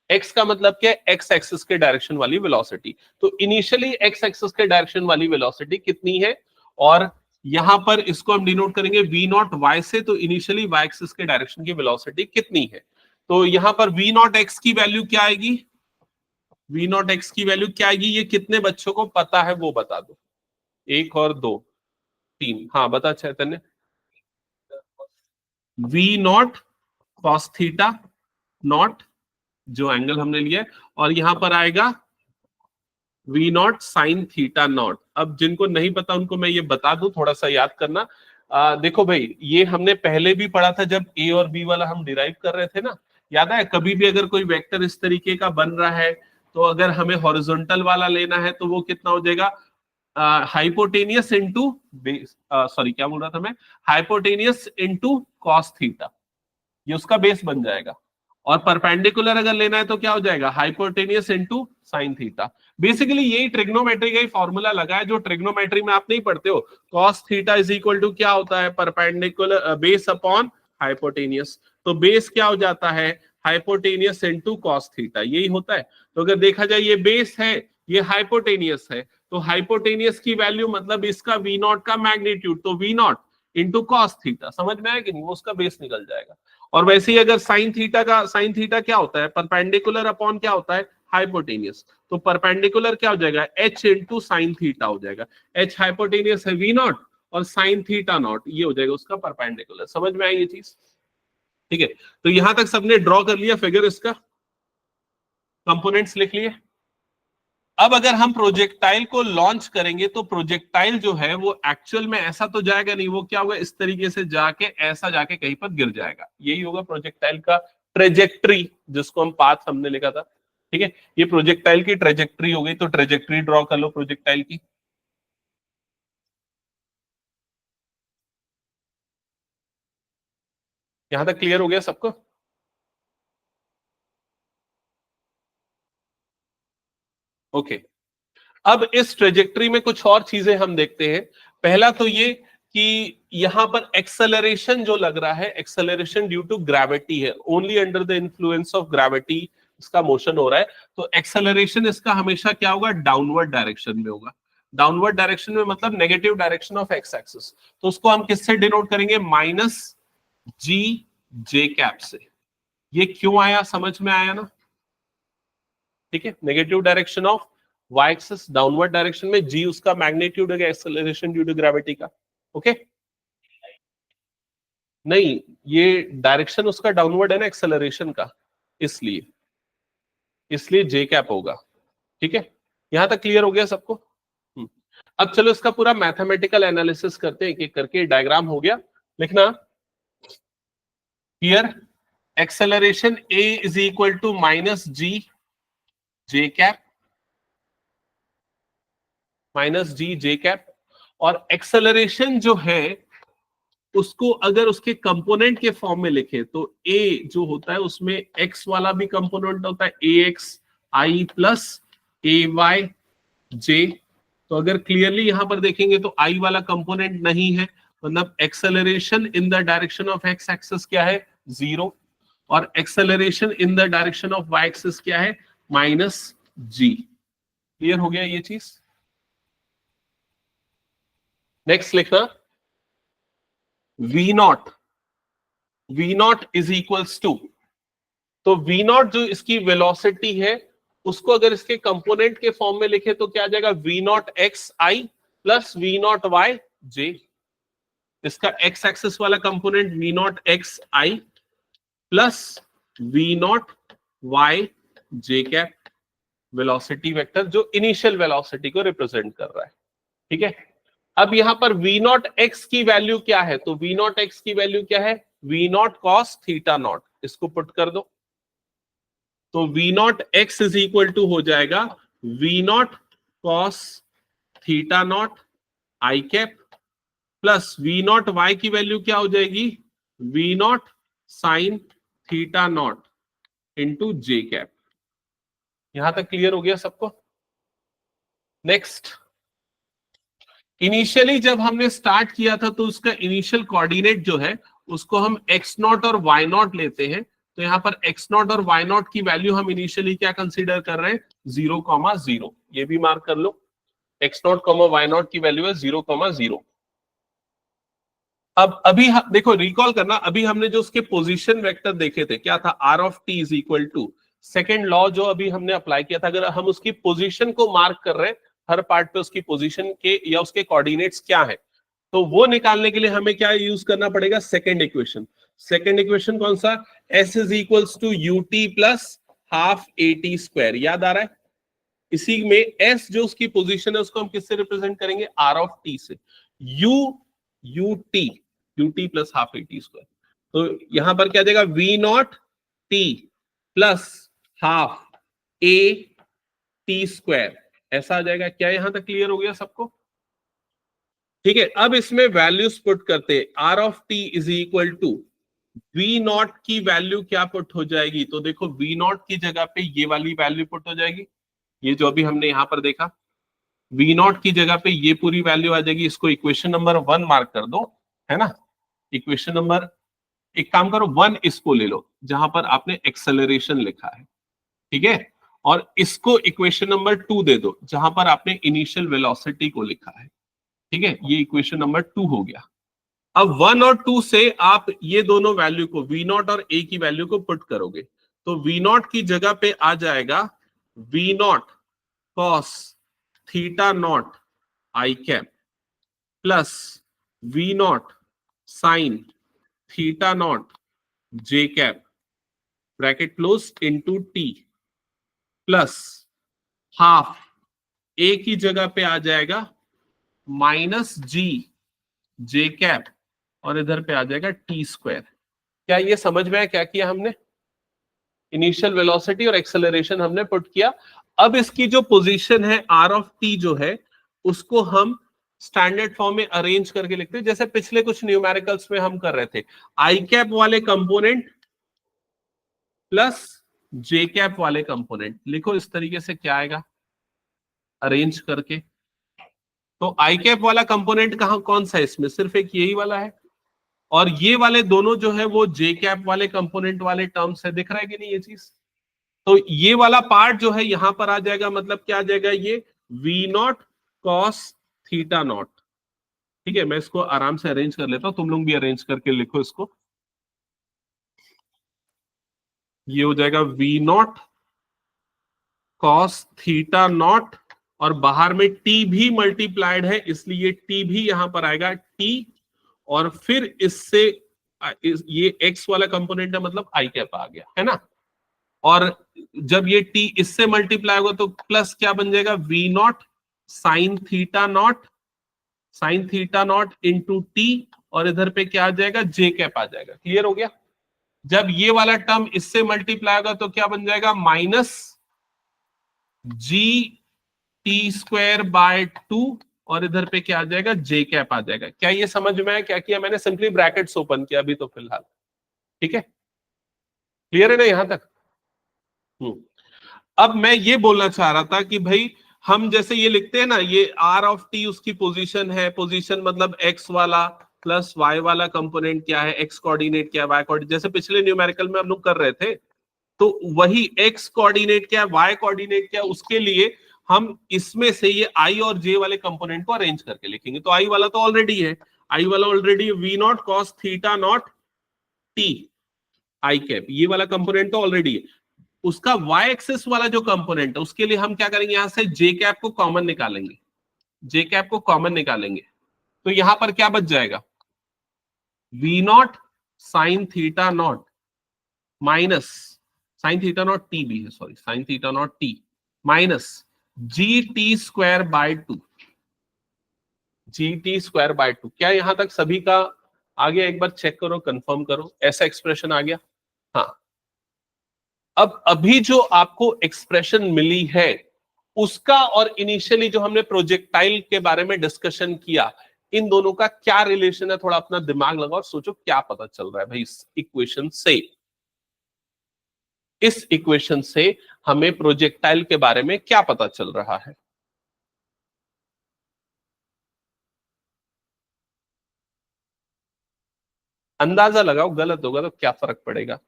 एक्स का मतलब क्या, एक्स एक्सिस के डायरेक्शन वाली वेलोसिटी। तो इनिशियली एक्स एक्सिस के डायरेक्शन वाली वेलोसिटी कितनी है, और यहां पर इसको हम डिनोट करेंगे वी नॉट वाई से, तो इनिशियली वाई एक्सिस के डायरेक्शन की वेलोसिटी कितनी है। तो यहां पर वी नॉट एक्स की वैल्यू क्या आएगी, वी नॉट एक्स की वैल्यू क्या आएगी, ये कितने बच्चों को पता है वो बता दो। एक और दो, तीन, हाँ बता Chaitanya. V naught cos theta naught, जो एंगल हमने लिया है, और यहां पर आएगा v naught sine theta naught. अब जिनको नहीं पता उनको मैं ये बता दूं, थोड़ा सा याद करना। देखो भाई, ये हमने पहले भी पढ़ा था जब ए और बी वाला हम डिराइव कर रहे थे ना, याद है? कभी भी अगर कोई वेक्टर इस तरीके का बन रहा है तो अगर हमें हॉरिजॉन्टल वाला लेना है तो वो कितना हो जाएगा, हाइपोटेनियस इंटू बेस, सॉरी क्या बोल रहा था मैं, हाइपोटेनियस इंटू कॉस थीटा, ये उसका बेस बन जाएगा। और परपेंडिकुलर अगर लेना है तो क्या हो जाएगा, hypotenuse into sine theta. Basically यही ट्रिग्नोमेट्री का ही फॉर्मूला लगा है जो ट्रिग्नोमेट्री में आप नहीं पढ़ते हो। Cos theta is equal to क्या होता है, परपेंडिकुलर बेस अपॉन हाइपोटेनियस। तो बेस क्या हो जाता है, हाइपोटेनियस इनटू कॉस थीटा, यही होता है। तो अगर देखा जाए ये बेस है, ये हाइपोटेनियस है, तो हाइपोटेनियस की वैल्यू मतलब इसका वी नॉट का मैग्नीट्यूड, तो v naught into cos theta. समझ में आया कि नहीं, वो उसका बेस निकल जाएगा। और वैसे ही अगर साइन थीटा का, साइन थीटा क्या होता है, परपेंडिकुलर अपॉन क्या होता है, हाइपोटेनियस। तो परपेंडिकुलर क्या हो जाएगा, एच इंटू साइन थीटा हो जाएगा। एच हाइपोटेनियस है वी नॉट, और साइन थीटा नॉट ये हो जाएगा उसका परपेंडिकुलर। समझ में आई ये चीज? ठीक है, तो यहां तक सबने ड्रॉ कर लिया फिगर, इसका कंपोनेंट्स लिख लिए। अब अगर हम प्रोजेक्टाइल को लॉन्च करेंगे तो प्रोजेक्टाइल जो है वो एक्चुअल में ऐसा तो जाएगा नहीं, वो क्या होगा, इस तरीके से जाके ऐसा जाके कहीं पर गिर जाएगा। यही होगा प्रोजेक्टाइल का ट्रेजेक्ट्री, जिसको हम पाथ हमने लिखा था। ठीक है, ये प्रोजेक्टाइल की ट्रेजेक्ट्री हो गई। तो ट्रेजेक्ट्री ड्रॉ कर लो प्रोजेक्टाइल की। यहां तक क्लियर हो गया सबको? ओके, अब इस ट्रेजेक्ट्री में कुछ और चीजें हम देखते हैं। पहला तो ये कि यहां पर एक्सेलरेशन जो लग रहा है, एक्सेलरेशन ड्यू टू ग्रेविटी है, only under the influence of gravity इसका मोशन हो रहा है। तो एक्सेलरेशन इसका हमेशा क्या होगा, डाउनवर्ड डायरेक्शन में होगा। डाउनवर्ड डायरेक्शन में मतलब negative direction of x axis. तो उसको हम किससे डिनोट करेंगे, माइनस जी जे कैप से। ये क्यों आया, समझ में आया ना? ठीक है, negative direction of y axis downward direction में, जी उसका मैग्नीट्यूड है एक्सेलरेशन ड्यू टू ग्रेविटी का। ओके नहीं, ये डायरेक्शन उसका डाउनवर्ड है ना एक्सेलरेशन का, इसलिए इसलिए जे कैप होगा। ठीक है, यहां तक क्लियर हो गया सबको? अब चलो इसका पूरा मैथमेटिकल एनालिसिस करते हैं, एक एक करके। डायग्राम हो गया, लिखना। Here acceleration a is equal to minus g j cap, minus g j cap. और एक्सेलरेशन जो है उसको अगर उसके कंपोनेंट के फॉर्म में लिखे तो ए जो होता है उसमें एक्स वाला भी कंपोनेंट होता है, ए x i plus A Y जे। तो अगर क्लियरली यहां पर देखेंगे तो आई वाला कंपोनेंट नहीं है, मतलब acceleration in the direction of x axis क्या है, 0। और acceleration in the direction of y axis क्या है, माइनस जी। क्लियर हो गया ये चीज? नेक्स्ट लिखना, v naught is equals to. तो वी नॉट जो इसकी वेलोसिटी है उसको अगर इसके कंपोनेंट के फॉर्म में लिखे तो क्या आ जाएगा, v naught x i plus v naught y j. इसका एक्स एक्सिस वाला component v naught x i plus v naught y j cap, velocity vector जो इनिशियल वेलोसिटी को रिप्रेजेंट कर रहा है। ठीक है, अब यहां पर वी नॉट एक्स की वैल्यू क्या है, तो वी नॉट एक्स की वैल्यू क्या है, v naught cos theta naught. इसको पुट कर दो तो v naught x is equal to हो जाएगा v naught cos theta naught i cap plus v naught y की वैल्यू क्या हो जाएगी, v naught sine theta naught into j cap. यहां तक क्लियर हो गया सबको? नेक्स्ट, इनिशियली जब हमने स्टार्ट किया था तो उसका इनिशियल कोऑर्डिनेट जो है उसको हम एक्स नॉट और वाई नॉट लेते हैं। तो यहां पर एक्स नॉट और वाई नॉट की वैल्यू हम इनिशियली क्या कंसीडर कर रहे हैं, 0,0। ये भी मार्क कर लो, x naught comma y naught की वैल्यू है 0,0। अब अभी देखो, रिकॉल करना, अभी हमने जो उसके पोजीशन वेक्टर देखे थे क्या था, r of T is equal to second law जो अभी हमने अप्लाई किया था। अगर हम उसकी पोजीशन को मार्क कर रहे हैं हर पार्ट पे, उसकी पोजीशन के या उसके कोऑर्डिनेट्स क्या है, तो वो निकालने के लिए हमें क्या यूज करना पड़ेगा, सेकेंड इक्वेशन। सेकेंड इक्वेशन कौन सा, s is equals to u t plus half A T square. याद आ रहा है? इसी में एस जो उसकी पोजीशन है उसको हम किससे रिप्रेजेंट करेंगे, आर ऑफ टी से। U t plus half A T square. तो यहां पर क्या देगा, v not T plus half A T square, ऐसा आ जाएगा। क्या यहां तक क्लियर हो गया सबको? ठीक है, अब इसमें वैल्यूज पुट करते हैं। R of T is equal to we not की वैल्यू क्या पुट हो जाएगी, तो देखो वी नॉट की जगह पे ये वाली वैल्यू पुट हो जाएगी, ये जो अभी हमने यहां पर देखा। वी नॉट की जगह पे ये पूरी वैल्यू आ जाएगी। इसको इक्वेशन नंबर 1 मार्क कर दो, है ना। इक्वेशन नंबर, एक काम करो 1 इसको ले लो जहां पर आपने एक्सेलरेशन लिखा है, ठीक है। और इसको इक्वेशन नंबर 2 दे दो जहां पर आपने इनिशियल वेलोसिटी को लिखा है, ठीक है। ये इक्वेशन नंबर 2 हो गया। अब 1 और 2 से आप ये दोनों वैल्यू को, वी नॉट और ए की वैल्यू को पुट करोगे तो वी नॉट की जगह पे आ जाएगा v naught cos theta naught i cap plus v naught sine theta naught j cap bracket close into t plus half a की जगह पे आ जाएगा माइनस जी जे कैप और इधर पे आ जाएगा टी स्क्वायर। क्या ये समझ में आया क्या किया हमने? इनिशियल वेलोसिटी और एक्सेलरेशन हमने पुट किया। अब इसकी जो पोजीशन है आर ऑफ टी जो है उसको हम स्टैंडर्ड फॉर्म में अरेंज करके लिखते हैं, जैसे पिछले कुछ न्यूमेरिकल्स में हम कर रहे थे। आई कैप वाले कंपोनेंट प्लस जे कैप वाले कंपोनेंट लिखो। इस तरीके से क्या आएगा अरेंज करके, तो आई कैप वाला कंपोनेंट कहां कौन सा है इसमें, सिर्फ एक यही वाला है, और ये वाले दोनों जो है वो जे कैप वाले कंपोनेंट वाले टर्म्स है, दिख रहा है कि नहीं ये चीज। तो ये वाला पार्ट जो है यहां पर आ जाएगा, मतलब क्या आ जाएगा, ये v naught cos theta naught. ठीक है, मैं इसको आराम से अरेंज कर लेता हूं, तुम लोग भी अरेंज करके लिखो इसको। ये हो जाएगा v naught cos theta naught, और बाहर में टी भी मल्टीप्लाइड है इसलिए टी भी यहां पर आएगा टी, और फिर इससे ये एक्स वाला कंपोनेंट है, मतलब आई कैप आ गया है ना। और जब ये टी इससे मल्टीप्लाई होगा तो प्लस क्या बन जाएगा, v naught sine theta naught, sine theta naught into t, और इधर पे क्या आ जाएगा, जे कैप आ जाएगा। क्लियर हो गया। जब ये वाला टर्म इससे मल्टीप्लाई होगा तो क्या बन जाएगा, minus g t square by 2, और इधर पे क्या आ जाएगा, जे कैप आ जाएगा। क्या ये समझ में आया क्या किया मैंने, सिंपली ब्रैकेट्स ओपन किया अभी तो फिलहाल। ठीक है, क्लियर है ना यहां तक। अब मैं ये बोलना चाह रहा था कि भाई हम जैसे ये लिखते हैं ना, ये आर ऑफ टी उसकी पोजीशन है, पोजीशन मतलब एक्स वाला प्लस वाई वाला कंपोनेंट क्या है, एक्स कोऑर्डिनेट क्या है, वाई कोऑर्डिनेट, जैसे पिछले न्यूमेरिकल में हम लोग कर रहे थे। तो वही एक्स कोऑर्डिनेट क्या है, वाई कोऑर्डिनेट क्या है, उसके लिए हम इसमें से ये आई और जे वाले कंपोनेंट को अरेंज करके लिखेंगे। तो आई वाला तो ऑलरेडी है, आई वाला already v naught cos theta naught t i cap, ये वाला कंपोनेंट तो ऑलरेडी है। उसका वाई एक्सिस वाला जो कंपोनेंट है उसके लिए हम क्या करेंगे, यहां से जे कैप को कॉमन निकालेंगे, जे कैप को कॉमन निकालेंगे, तो यहां पर क्या बच जाएगा, v naught sine theta naught minus, sine theta naught t भी है, sorry sine theta naught t, minus g t square by 2, g t square by 2। क्या यहां तक सभी का आ गया, एक बार चेक करो, कंफर्म करो, ऐसा एक्सप्रेशन आ गया। हाँ, अब अभी जो आपको एक्सप्रेशन मिली है उसका और इनिशियली जो हमने प्रोजेक्टाइल के बारे में डिस्कशन किया, इन दोनों का क्या रिलेशन है, थोड़ा अपना दिमाग लगाओ और सोचो क्या पता चल रहा है भाई इस इक्वेशन से। इस इक्वेशन से हमें प्रोजेक्टाइल के बारे में क्या पता चल रहा है। अंदाजा लगाओ, गलत होगा तो क्या फर्क पड़ेगा।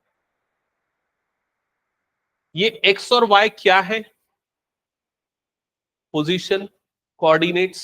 ये एक्स और वाई क्या है, पोजीशन, कोऑर्डिनेट्स,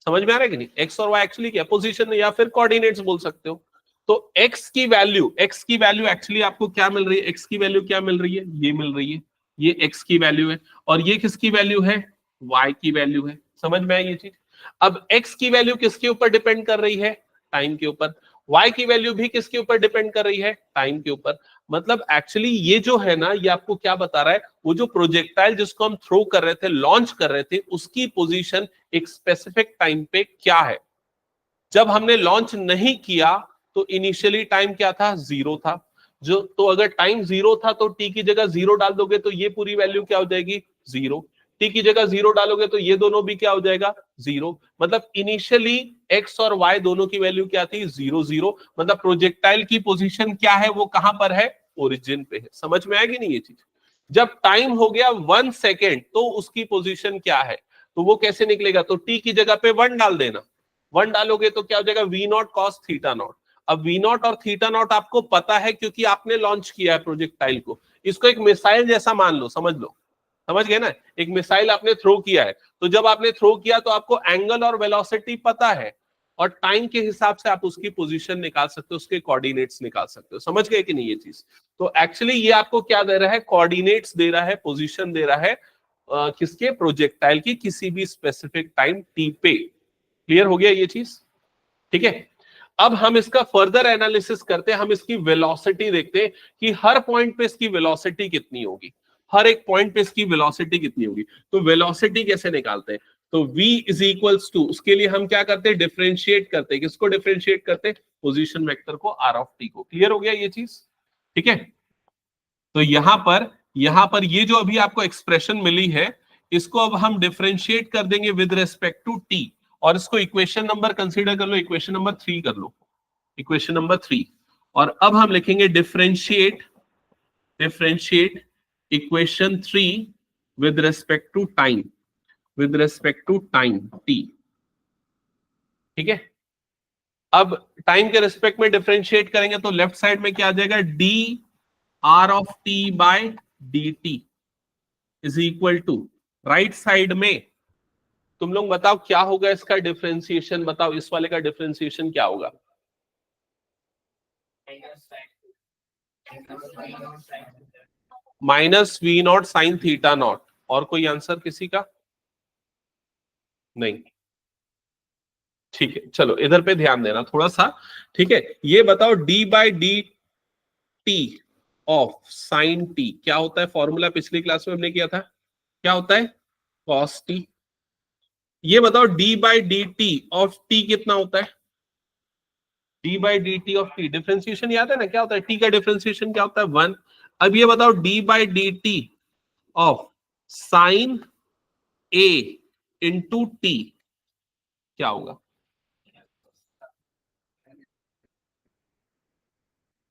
समझ में आ रहा है कि नहीं। एक्स और वाई एक्चुअली क्या, पोजीशन या फिर कोऑर्डिनेट्स बोल सकते हो। तो एक्स की वैल्यू एक्चुअली आपको क्या मिल रही है, एक्स की वैल्यू क्या मिल रही है, ये मिल रही है, ये एक्स की वैल्यू है, और ये किसकी वैल्यू है, वाई की वैल्यू है। समझ में आई ये चीज। अब एक्स की वैल्यू किसके ऊपर डिपेंड कर रही है, टाइम के ऊपर। वाई की वैल्यू भी किसके ऊपर डिपेंड कर रही है, टाइम के ऊपर। मतलब एक्चुअली ये जो है ना, ये आपको क्या बता रहा है, वो जो प्रोजेक्टाइल जिसको हम थ्रो कर रहे थे, लॉन्च कर रहे थे, उसकी पोजीशन एक स्पेसिफिक टाइम पे क्या है। जब हमने लॉन्च नहीं किया तो इनिशियली टाइम क्या था, 0 था। जो तो अगर टाइम 0 था तो टी की जगह 0 डाल दोगे तो ये पूरी वैल्यू क्या हो जाएगी, 0। टी की जगह 0 डालोगे तो ये दोनों भी क्या हो जाएगा, 0। मतलब इनिशियली एक्स और वाई दोनों की वैल्यू क्या थी, 0 0। मतलब प्रोजेक्टाइल की पोजीशन क्या है, वो कहां पर है, ओरिजिन पे है। समझ में आएगी नहीं ये चीज। जब टाइम हो गया 1 सेकेंड तो उसकी पोजीशन क्या है, तो वो कैसे निकलेगा, तो टी की जगह पे 1 डाल देना। 1 डालोगे तो क्या हो जाएगा, v naught cos theta naught. अब वी नॉट और थीटा नॉट आपको पता है क्योंकि आपने लॉन्च किया है प्रोजेक्टाइल को। इसको एक मिसाइल जैसा मान लो, समझ लो, समझ गए ना। एक मिसाइल आपने थ्रो किया है, तो जब आपने थ्रो किया तो आपको एंगल और वेलोसिटी पता है, और टाइम के हिसाब से आप उसकी पोजीशन निकाल सकते हो, उसके कोऑर्डिनेट्स निकाल सकते हो। समझ गए कि नहीं ये चीज। तो एक्चुअली ये आपको क्या दे रहा है, कोऑर्डिनेट्स दे रहा है, पोजीशन दे रहा है किसके, प्रोजेक्टाइल की किसी भी स्पेसिफिक टाइम टी पे। क्लियर हो गया ये चीज, ठीक है। अब हम इसका फर्दर एनालिसिस करते हैं, हम इसकी वेलोसिटी देखते हैं कि हर पॉइंट पे इसकी वेलोसिटी कितनी होगी, हर एक पॉइंट पे इसकी वेलोसिटी कितनी होगी। तो वेलोसिटी कैसे निकालते हैं, तो v इज इक्वल्स टू, उसके लिए हम क्या करते हैं, डिफरेंशिएट करते हैं। किसको डिफरेंशिएट करते हैं, पोजीशन वेक्टर को, r ऑफ t को। क्लियर हो गया ये चीज, ठीक है। तो यहां पर ये जो अभी आपको एक्सप्रेशन मिली है, इसको अब हम डिफरेंशिएट कर देंगे विद रिस्पेक्ट टू t, और इसको इक्वेशन नंबर कंसीडर कर लो, इक्वेशन नंबर 3 कर लो, इक्वेशन नंबर 3। और अब हम लिखेंगे differentiate equation 3 with respect to time, with respect to time t। ठीक है, अब टाइम के रिस्पेक्ट में डिफरेंशिएट करेंगे तो लेफ्ट साइड में क्या आ जाएगा, d r of t by d t is equal to, right side में तुम लोग बताओ क्या होगा इसका डिफरेंशिएशन, बताओ इस वाले का डिफरेंशिएशन क्या होगा। Minus v naught sine theta naught. और कोई आंसर किसी का नहीं? ठीक है, चलो इधर पे ध्यान देना थोड़ा सा। ठीक है, ये बताओ D by D T of sine T क्या होता है, फॉर्मूला पिछली क्लास में हमने किया था, क्या होता है, कॉस टी। ये बताओ D by D T of T कितना होता है, D by D T of T, differentiation याद है ना, क्या होता है, टी का डिफरेंशिएशन क्या होता है, 1। अब ये बताओ D by D T of sine A into T क्या होगा।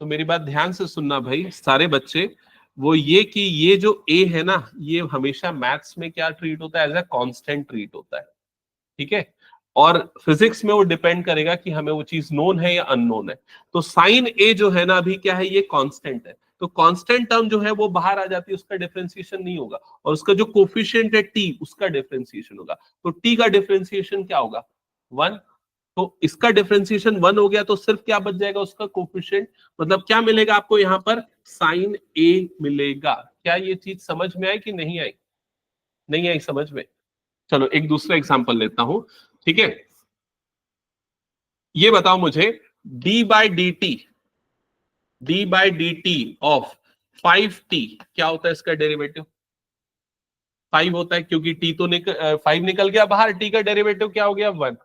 तो मेरी बात ध्यान से सुनना भाई सारे बच्चे, वो ये कि ये जो ए है ना, ये हमेशा मैथ्स में क्या ट्रीट होता है, एज ए कांस्टेंट ट्रीट होता है। ठीक है, और फिजिक्स में वो डिपेंड करेगा कि हमें वो चीज नोन है या अननोन है। तो साइन ए जो है ना अभी क्या है, ये कांस्टेंट है, तो कांस्टेंट टर्म जो है वो बाहर आ जाती है, उसका डिफरेंशिएशन नहीं होगा, और उसका जो कोफिशिएंट है टी, उसका डिफरेंशिएशन होगा। तो टी का डिफरेंशिएशन क्या होगा, 1। तो इसका डिफरेंशिएशन 1 हो गया, तो सिर्फ क्या बच जाएगा, उसका कोफिशिएंट, मतलब क्या मिलेगा आपको यहाँ पर, साइन ए मिलेगा। क्या ये चीज समझ में आई कि नहीं आई, नहीं आई समझ में? चलो एक दूसरा एग्जांपल लेता हूं। ठीक है, ये बताओ मुझे D by D T of 5t क्या होता है, इसका डेरिवेटिव 5 होता है, क्योंकि टी तो 5 निकल गया बाहर, टी का डेरिवेटिव क्या हो गया, 1।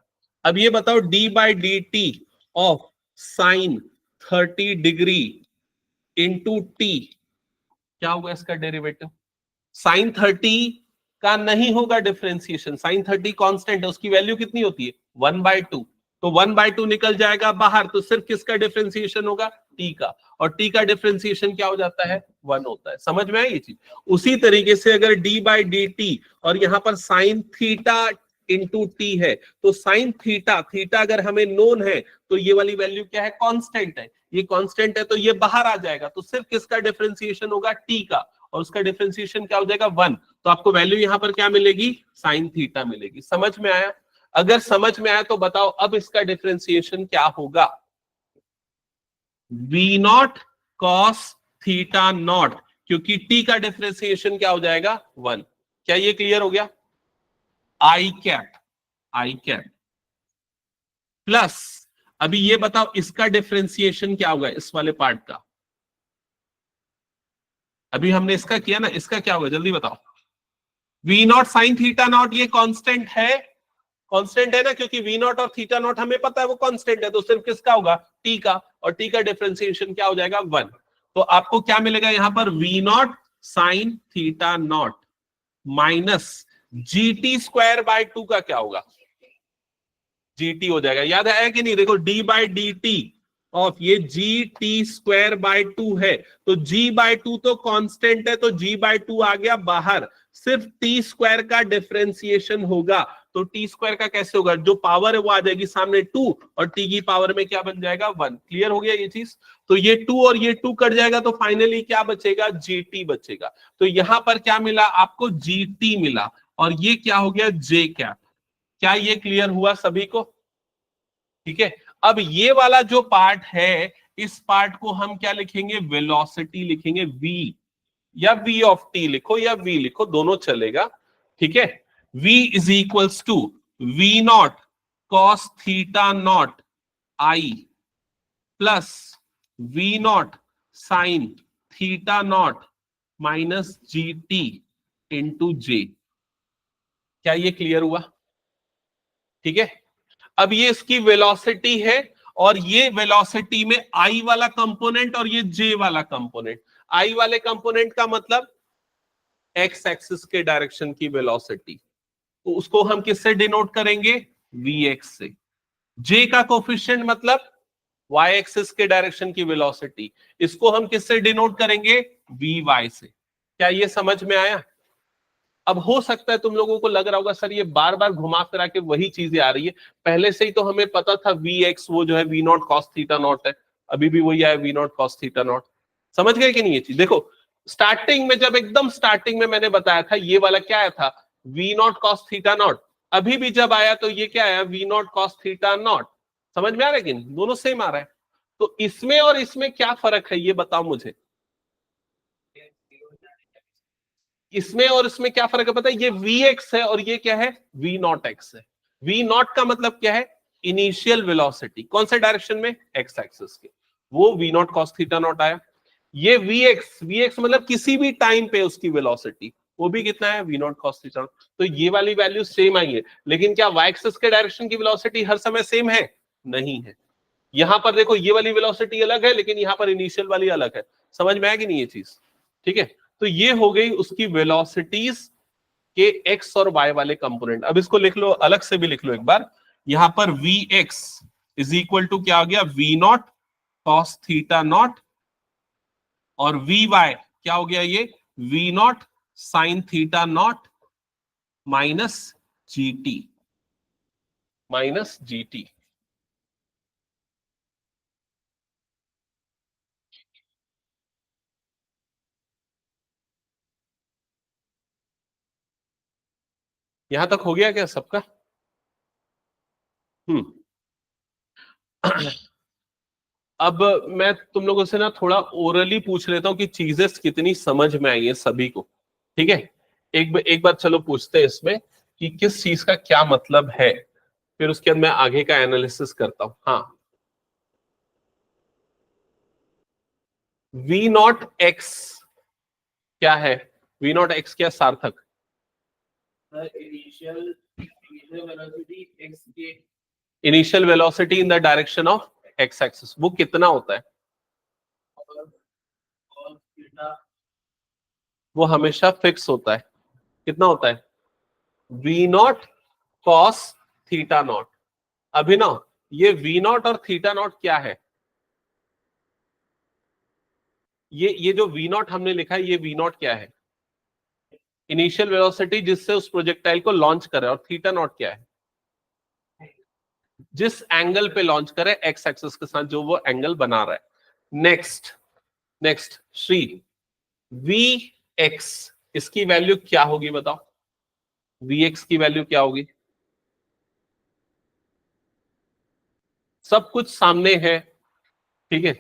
अब ये बताओ D by D T of sine 30 degree into T क्या होगा इसका डेरिवेटिव। साइन 30 का नहीं होगा डिफरेंशिएशन, साइन 30 कांस्टेंट है, उसकी वैल्यू कितनी होती है, 1/2। तो 1/2 निकल जाएगा बाहर, तो सिर्फ किसका डिफरेंशिएशन होगा, टी का, और टी का डिफरेंशिएशन क्या हो जाता है, 1 होता है। समझ में आई ये चीज? उसी तरीके से अगर डी बाई डी टी और यहां पर साइन थीटा इंटू टी है, तो साइन थीटा, थीटा अगर हमें नोन है तो ये वाली वैल्यू क्या है, कांस्टेंट है, ये कांस्टेंट है, तो ये बाहर आ जाएगा, तो सिर्फ किसका डिफरेंशिएशन होगा, टी का, और उसका डिफरेंशिएशन क्या हो जाएगा, 1। तो आपको वैल्यू यहां पर क्या मिलेगी, साइन थीटा मिलेगी। समझ में आया? अगर समझ में आया तो बताओ अब इसका डिफरेंशिएशन क्या होगा, v naught cos theta naught, क्योंकि टी का डिफरेंशिएशन क्या हो जाएगा, 1। क्या ये क्लियर हो गया, आई कैप प्लस, अभी ये बताओ इसका डिफरेंशिएशन क्या होगा, इस वाले पार्ट का, अभी हमने इसका किया ना, इसका क्या होगा जल्दी बताओ, v naught sine theta naught, ये कांस्टेंट है, कांस्टेंट है ना, क्योंकि वी नॉट और थीटा नॉट हमें पता है वो कांस्टेंट है, तो सिर्फ किसका होगा, टी का, और टी का डिफरेंशिएशन क्या हो जाएगा, 1। तो आपको क्या मिलेगा यहां पर, v naught sine theta naught minus g t square by 2 का क्या होगा, जी टी हो जाएगा। याद आया कि नहीं, देखो D by D T of ये जी टी स्क्वायर बाय 2 है, तो जी बाय 2 तो कांस्टेंट है, तो जी बाय 2 आ गया बाहर, सिर्फ टी स्क्वायर का डिफरेंशिएशन होगा। तो टी स्क्वायर का कैसे होगा, जो पावर है वो आ जाएगी सामने 2, और टी की पावर में क्या बन जाएगा, 1। क्लियर हो गया ये चीज? तो ये 2 और ये 2 कट जाएगा, तो फाइनली क्या बचेगा, जी टी बचेगा। तो यहां पर क्या मिला आपको, जी टी मिला, और ये क्या हो गया, जे कैप। क्या ये क्लियर हुआ सभी को? ठीक है, अब ये वाला जो पार्ट है, इस पार्ट को हम क्या लिखेंगे, वेलोसिटी लिखेंगे, v, या v ऑफ t लिखो या v लिखो, दोनों चलेगा। ठीक है, v is equals to we naught cos theta naught i plus v naught sine theta naught minus g t into j. क्या ये क्लियर हुआ? ठीक है, अब ये इसकी वेलोसिटी है, और ये वेलोसिटी में आई वाला कंपोनेंट और ये जे वाला कंपोनेंट। आई वाले कंपोनेंट का मतलब एक्स एक्सिस के डायरेक्शन की वेलोसिटी, तो उसको हम किससे डिनोट करेंगे, वी एक्स से। जे का कोफिशिएंट मतलब वाई एक्सिस के डायरेक्शन की वेलोसिटी, इसको हम किससे डिनोट करेंगे, वी वाई से। क्या ये समझ में आया? अब हो सकता है तुम लोगों को लग रहा होगा सर ये बार बार घुमा फिरा के वही चीजें आ रही है, पहले से ही तो हमें पता था Vx वो जो है V naught cos theta not है, अभी भी वही आया V naught cos theta not. समझ गए कि नहीं ये चीज? देखो स्टार्टिंग में, जब एकदम स्टार्टिंग में मैंने बताया था ये वाला क्या आया था, V naught cos theta not. अभी भी जब आया तो ये क्या आया, V naught cos theta not. समझ में आ रहा है कि नहीं? दोनों सेम आ रहा है। तो इसमें और इसमें क्या फर्क है ये बताओ मुझे। इसमें और इसमें क्या फर्क है पता है? ये Vx है और ये क्या है, V नॉट एक्स है। V नॉट का मतलब क्या है, इनिशियल वेलोसिटी। कौन से डायरेक्शन में, एक्स एक्सिस के, वो V naught cos theta naught आया। ये Vx मतलब किसी भी टाइम पे उसकी वेलोसिटी, वो भी कितना है, V naught cos theta naught. तो ये वाली वैल्यू सेम आई है, लेकिन क्या y एक्सिस के डायरेक्शन की वेलोसिटी हर समय सेम है? नहीं है। यहां पर देखो ये वाली वेलोसिटी अलग है, लेकिन यहां पर इनिशियल वाली अलग है। समझ में आया कि नहीं ये चीज? ठीक है, तो ये हो गई उसकी वेलोसिटीज के एक्स और वाई वाले कंपोनेंट। अब इसको लिख लो, अलग से भी लिख लो एक बार। यहां पर Vx इज इक्वल टू क्या हो गया, V naught cos theta naught, और Vy क्या हो गया, ये V naught sine theta naught minus GT, minus GT. यहां तक हो गया क्या सबका? अब मैं तुम लोगों से ना थोड़ा ओरली पूछ लेता हूं कि चीजें कितनी समझ में आई है सभी को। ठीक है, एक बार चलो पूछते हैं इसमें कि किस चीज का क्या मतलब है, फिर उसके बाद मैं आगे का एनालिसिस करता हूं। हाँ, V नॉट एक्स क्या है, V नॉट एक्स क्या, सार्थक? Initial velocity in the direction of x axis, वो कितना होता है? वो हमेशा फिक्स होता है। कितना होता है, V naught cos theta naught. Abhinav, ये V नॉट और थीटा नॉट क्या है? ये जो V नॉट हमने लिखा है, ये V नॉट क्या है? इनिशियल वेलोसिटी जिससे उस प्रोजेक्टाइल को लॉन्च करे। और थीटा नॉट क्या है? जिस एंगल पे लॉन्च करे एक्स एक्सिस के साथ, जो वो एंगल बना रहा है। Next, next Shri, v x इसकी वैल्यू क्या होगी बताओ, वी एक्स की वैल्यू क्या होगी? सब कुछ सामने है, ठीक है।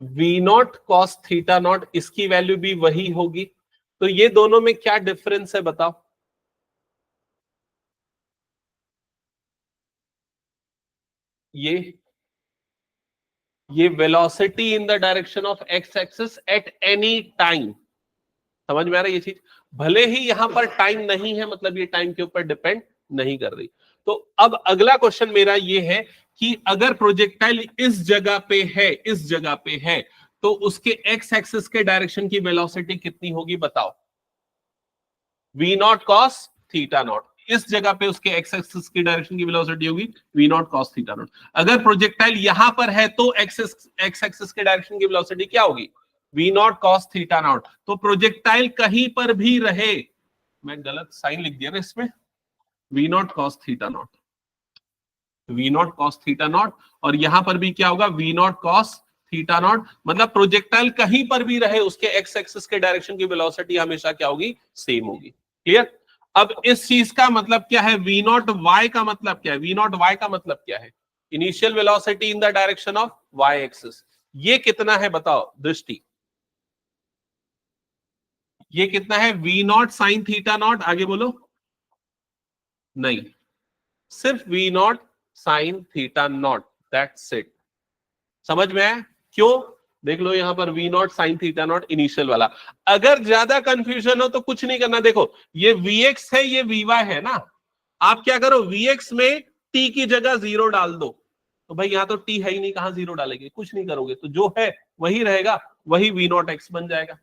V naught cos theta naught, इसकी वैल्यू भी वही होगी। तो ये दोनों में क्या डिफरेंस है बताओ? ये velocity in the direction of x axis at any time. समझ में आ रहा है ये चीज? भले ही यहां पर टाइम नहीं है, मतलब ये टाइम के ऊपर डिपेंड नहीं कर रही। तो अब अगला क्वेश्चन मेरा ये है कि अगर प्रोजेक्टाइल इस जगह पे है, इस जगह पे है, तो उसके एक्स एक्सिस के डायरेक्शन की वेलोसिटी कितनी होगी बताओ? V naught cos theta naught. इस जगह पे उसके एक्स एक्सिस की डायरेक्शन की वेलोसिटी होगी v naught cos theta naught. अगर प्रोजेक्टाइल यहां पर है तो एक्स एक्सिस के डायरेक्शन की वेलोसिटी क्या होगी, v naught cos theta naught. तो प्रोजेक्टाइल कहीं पर भी रहे, मैं गलत साइन लिख दिया ना इसमें, v naught cos theta naught, v naught cos theta naught. और यहां पर भी क्या होगा, v naught cos theta naught. मतलब प्रोजेक्टाइल कहीं पर भी रहे उसके एक्स एक्सिस के डायरेक्शन की वेलोसिटी हमेशा क्या होगी, सेम होगी। क्लियर? अब इस चीज का मतलब क्या है, वी नॉट वाई का मतलब क्या है, वी नॉट वाई का मतलब क्या है, initial velocity in the direction of y axis. ये कितना है बताओ दृष्टि, ये कितना है, v naught sine theta naught, आगे बोलो। नहीं, सिर्फ v naught sine theta naught, that's it. समझ में आया? क्यों? देख लो यहां पर v naught sine theta naught initial वाला। अगर ज्यादा कंफ्यूजन हो तो कुछ नहीं करना, देखो ये Vx है, ये Vy है ना। आप क्या करो, Vx में t की जगह 0 डाल दो। तो भाई यहां तो t है ही नहीं, कहां 0 डालेंगे, कुछ नहीं करोगे तो जो है वही रहेगा, वही वी नॉट एक्स बन जाएगा।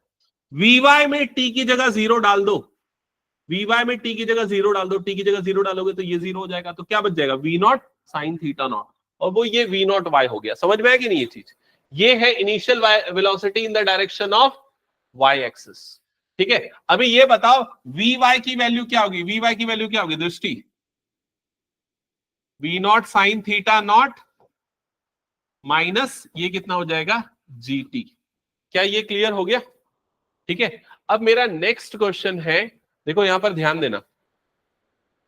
Vy में t की जगह 0 डाल दो, Vy में t की जगह 0 डाल दो, t की जगह 0 डालोगे तो ये 0 हो जाएगा। तो क्या बच जाएगा, v naught sine theta naught, और वो ये वी नॉट वाई हो गया। समझ में आया कि नहीं ये चीज? ये है initial velocity in the direction of y axis. ठीक है, अभी ये बताओ वी वाई की वैल्यू क्या होगी, वी वाई की वैल्यू क्या होगी Drishti, v naught sine theta naught minus ये कितना हो जाएगा जी टी। क्या ये क्लियर हो गया? ठीक है, अब मेरा नेक्स्ट क्वेश्चन है, देखो यहां पर ध्यान देना,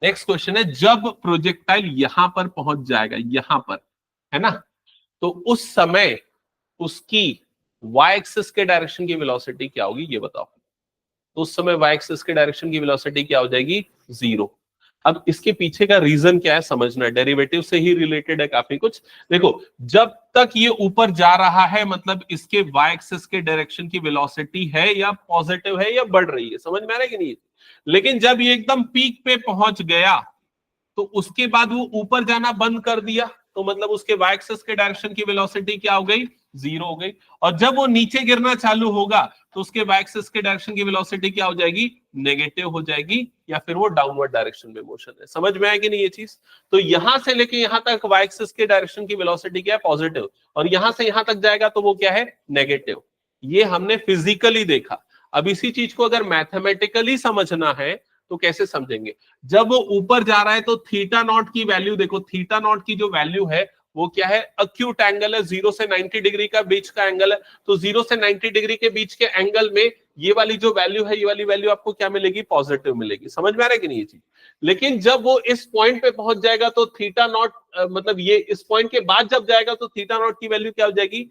नेक्स्ट क्वेश्चन है जब प्रोजेक्टाइल यहां पर पहुंच जाएगा, यहां पर, है ना, तो उस समय उसकी वाई एक्सिस के डायरेक्शन की वेलोसिटी क्या होगी ये बताओ। तो उस समय वाई एक्सिस के डायरेक्शन की वेलोसिटी क्या हो जाएगी, 0। अब इसके पीछे का रीजन क्या है समझना, डेरिवेटिव से ही रिलेटेड है काफी कुछ। देखो जब तक ये ऊपर जा रहा है मतलब इसके वाई एक्सिस के डायरेक्शन की वेलोसिटी है या पॉजिटिव है या बढ़ रही है, समझ में आ रहा है कि नहीं। लेकिन जब ये एकदम पीक पे पहुंच गया तो उसके बाद वो ऊपर जाना बंद कर दिया, तो मतलब उसके वाई एक्सिस के डायरेक्शन की वेलोसिटी क्या हो गई, 0 हो गई। और जब वो नीचे गिरना चालू होगा तो उसके वाई एक्सिस के डायरेक्शन की वेलोसिटी क्या हो जाएगी, नेगेटिव हो जाएगी, या फिर वो डाउनवर्ड डायरेक्शन में मोशन है। समझ में आएगी नहीं ये चीज। तो यहां से लेके यहां तक वाई एक्सिस के डायरेक्शन की वेलोसिटी क्या है, पॉजिटिव, और यहां से यहां तक जाएगा तो वो क्या है, नेगेटिव। ये हमने फिजिकली देखा। अब इसी चीज को अगर मैथमेटिकली समझना है तो कैसे समझेंगे, जब वो ऊपर जा रहा है तो थीटा नॉट की वैल्यू देखो, थीटा नॉट की जो वैल्यू है वो क्या है, अक्यूट एंगल है, 0 से 90 डिग्री का बीच का एंगल है। तो 0 से 90 डिग्री के बीच के एंगल में ये वाली जो वैल्यू है, ये वाली वैल्यू आपको क्या मिलेगी, पॉजिटिव मिलेगी। समझ में आ रहा है कि नहीं ये चीज। लेकिन जब वो इस पॉइंट पे पहुंच जाएगा तो थीटा नॉट मतलब ये इस पॉइंट के बाद जब जाएगा तो थीटा नॉट की वैल्यू क्या हो जाएगी,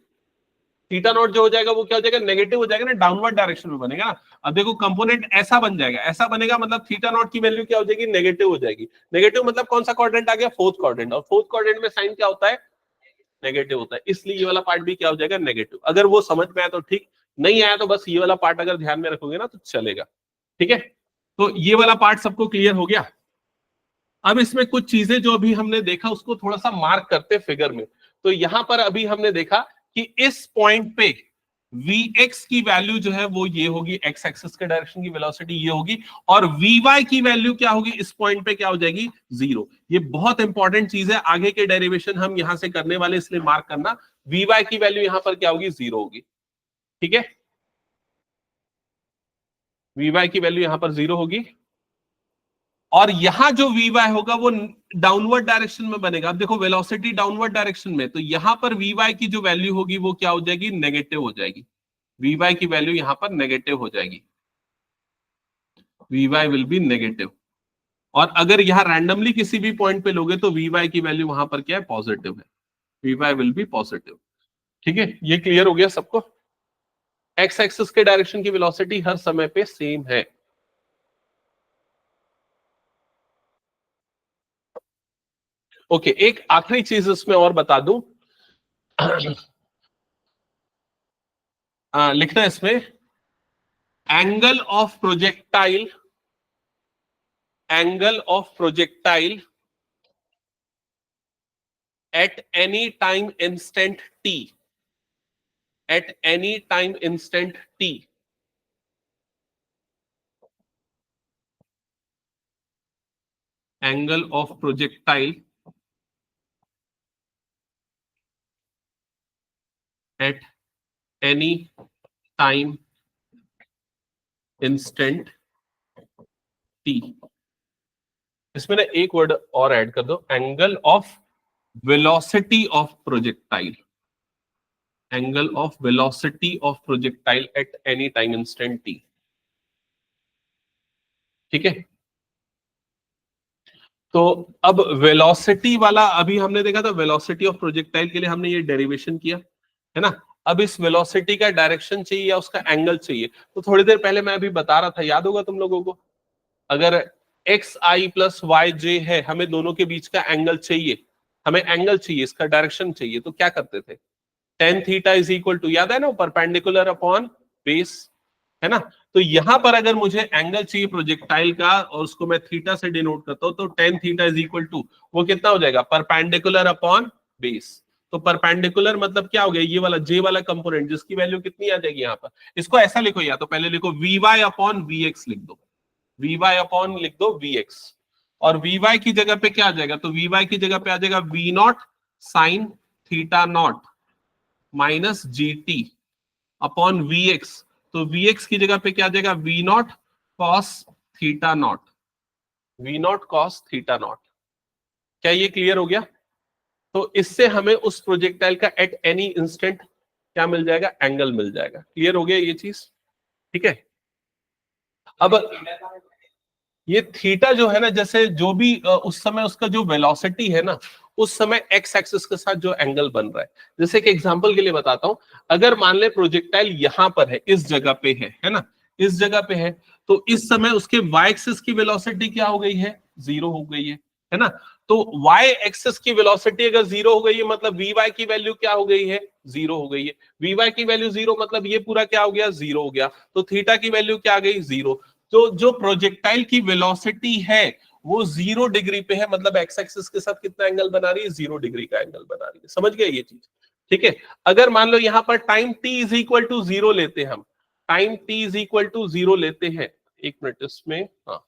थीटा नॉट जो हो जाएगा वो क्या हो जाएगा, नेगेटिव हो जाएगा ना, डाउनवर्ड डायरेक्शन में बनेगा ना। अब देखो कंपोनेंट ऐसा बन जाएगा, ऐसा बनेगा, मतलब थीटा नॉट की वैल्यू क्या हो जाएगी, नेगेटिव हो जाएगी। नेगेटिव मतलब कौन सा क्वाड्रेंट आ गया, फोर्थ क्वाड्रेंट, और फोर्थ क्वाड्रेंट में साइन क्या होता है, नेगेटिव होता है। इसलिए ये वाला पार्ट भी क्या हो जाएगा, नेगेटिव। अगर वो समझ में आया तो ठीक, नहीं आया तो बस ये वाला पार्ट अगर ध्यान में रखोगे ना तो चलेगा। ठीक है, तो ये वाला पार्ट सबको क्लियर हो गया। अब इसमें कुछ चीजें जो अभी हमने देखा उसको थोड़ा सा मार्क करते फिगर में। तो यहां पर अभी हमने देखा कि इस पॉइंट पे Vx की वैल्यू जो है वो ये होगी, एक्स एक्सिस के डायरेक्शन की वेलोसिटी ये होगी, और Vy की वैल्यू क्या होगी, इस पॉइंट पे क्या हो जाएगी, 0। ये बहुत इंपॉर्टेंट चीज है, आगे के डेरिवेशन हम यहां से करने वाले, इसलिए मार्क करना। Vy की वैल्यू यहां पर क्या होगी, 0 होगी। ठीक है, Vy की वैल्यू यहां पर 0 होगी, और यहां जो Vy होगा वो डाउनवर्ड डायरेक्शन में बनेगा। अब देखो वेलोसिटी डाउनवर्ड डायरेक्शन में, तो यहां पर Vy की जो वैल्यू होगी वो क्या हो जाएगी, नेगेटिव हो जाएगी। Vy की वैल्यू यहां पर नेगेटिव हो जाएगी, Vy विल बी नेगेटिव। और अगर यहां रैंडमली किसी भी पॉइंट पे लोगे तो Vy की वैल्यू वहां पर क्या है, पॉजिटिव है, Vy विल बी पॉजिटिव। ठीक है, ये क्लियर हो गया सबको। एक्स एक्सिस के डायरेक्शन की वेलोसिटी हर समय पे सेम है। ओके, एक आखिरी चीज इसमें और बता दूं, लिखना इसमें, angle of projectile, angle of projectile at any time instant T, at any time instant T, angle of projectile at any time instant T. इसमें ना एक वर्ड और ऐड कर दो, angle of velocity of projectile, angle of velocity of projectile at any time instant T. ठीक है, तो अब वेलोसिटी वाला अभी हमने देखा था, वेलोसिटी ऑफ प्रोजेक्टाइल के लिए हमने ये डेरिवेशन किया है ना। अब इस वेलोसिटी का डायरेक्शन चाहिए या उसका एंगल चाहिए, तो थोड़ी देर पहले मैं अभी बता रहा था, याद होगा तुम लोगों को, अगर एक्स आई प्लस वाई जे है, हमें दोनों के बीच का एंगल चाहिए, हमें एंगल चाहिए, इसका डायरेक्शन चाहिए, तो क्या करते थे, tan theta is equal to, याद है ना, परपेंडिकुलर अपॉन बेस, है ना। तो यहां पर अगर मुझे एंगल चाहिए प्रोजेक्टाइल का और उसको मैं थीटा से डिनोट करता हूं, तो tan theta is equal to वो कितना हो जाएगा, परपेंडिकुलर अपॉन बेस। तो परपेंडिकुलर मतलब क्या हो गया, ये वाला जे वाला कंपोनेंट जिसकी वैल्यू कितनी आ जाएगी यहां पर, इसको ऐसा लिखो, या तो पहले लिखो v y upon v x लिख दो, वी वाई अपॉन लिख दो वी एक्स, और वी वाई की जगह पे क्या आ जाएगा, तो वी वाई की जगह पे आ जाएगा v naught sine theta naught minus g t upon v x. तो वी एक्स की जगह पे क्या आ जाएगा, v naught cos theta naught, v naught cos theta naught. क्या ये क्लियर हो गया? तो इससे हमें उस प्रोजेक्टाइल का एट एनी इंस्टेंट क्या मिल जाएगा, एंगल मिल जाएगा। क्लियर हो गया ये चीज? ठीक है। अब ये थीटा जो है ना, जैसे जो भी उस समय उसका जो वेलोसिटी है ना, उस समय एक्स एक्सिस के साथ जो एंगल बन रहा है, जैसे कि एग्जांपल के लिए बताता हूं, अगर मान ले प्रोजेक्टाइल यहां पर है, इस जगह पे है ना, इस जगह पे है, तो इस समय उसके वाई एक्सिस की वेलोसिटी क्या हो गई है, जीरो हो गई है ना। तो वाई एक्सिस की वेलोसिटी अगर जीरो हो गई है, मतलब वी वाई की वैल्यू क्या हो गई है, जीरो हो गई है। वी वाई की वैल्यू जीरो, मतलब ये पूरा क्या हो गया, जीरो हो गया। तो थीटा की वैल्यू क्या आ गई, जीरो। तो जो प्रोजेक्टाइल की वेलोसिटी है वो 0 डिग्री पे है, मतलब एक्स एक्सिस के साथ कितना एंगल बना रही है, 0 डिग्री का एंगल बना रही है। समझ गए ये चीज? ठीक है। अगर मान लो यहां पर time t is equal to 0 लेते हैं हम, time t is equal to 0 लेते हैं, एक मिनट इसमें, हाँ,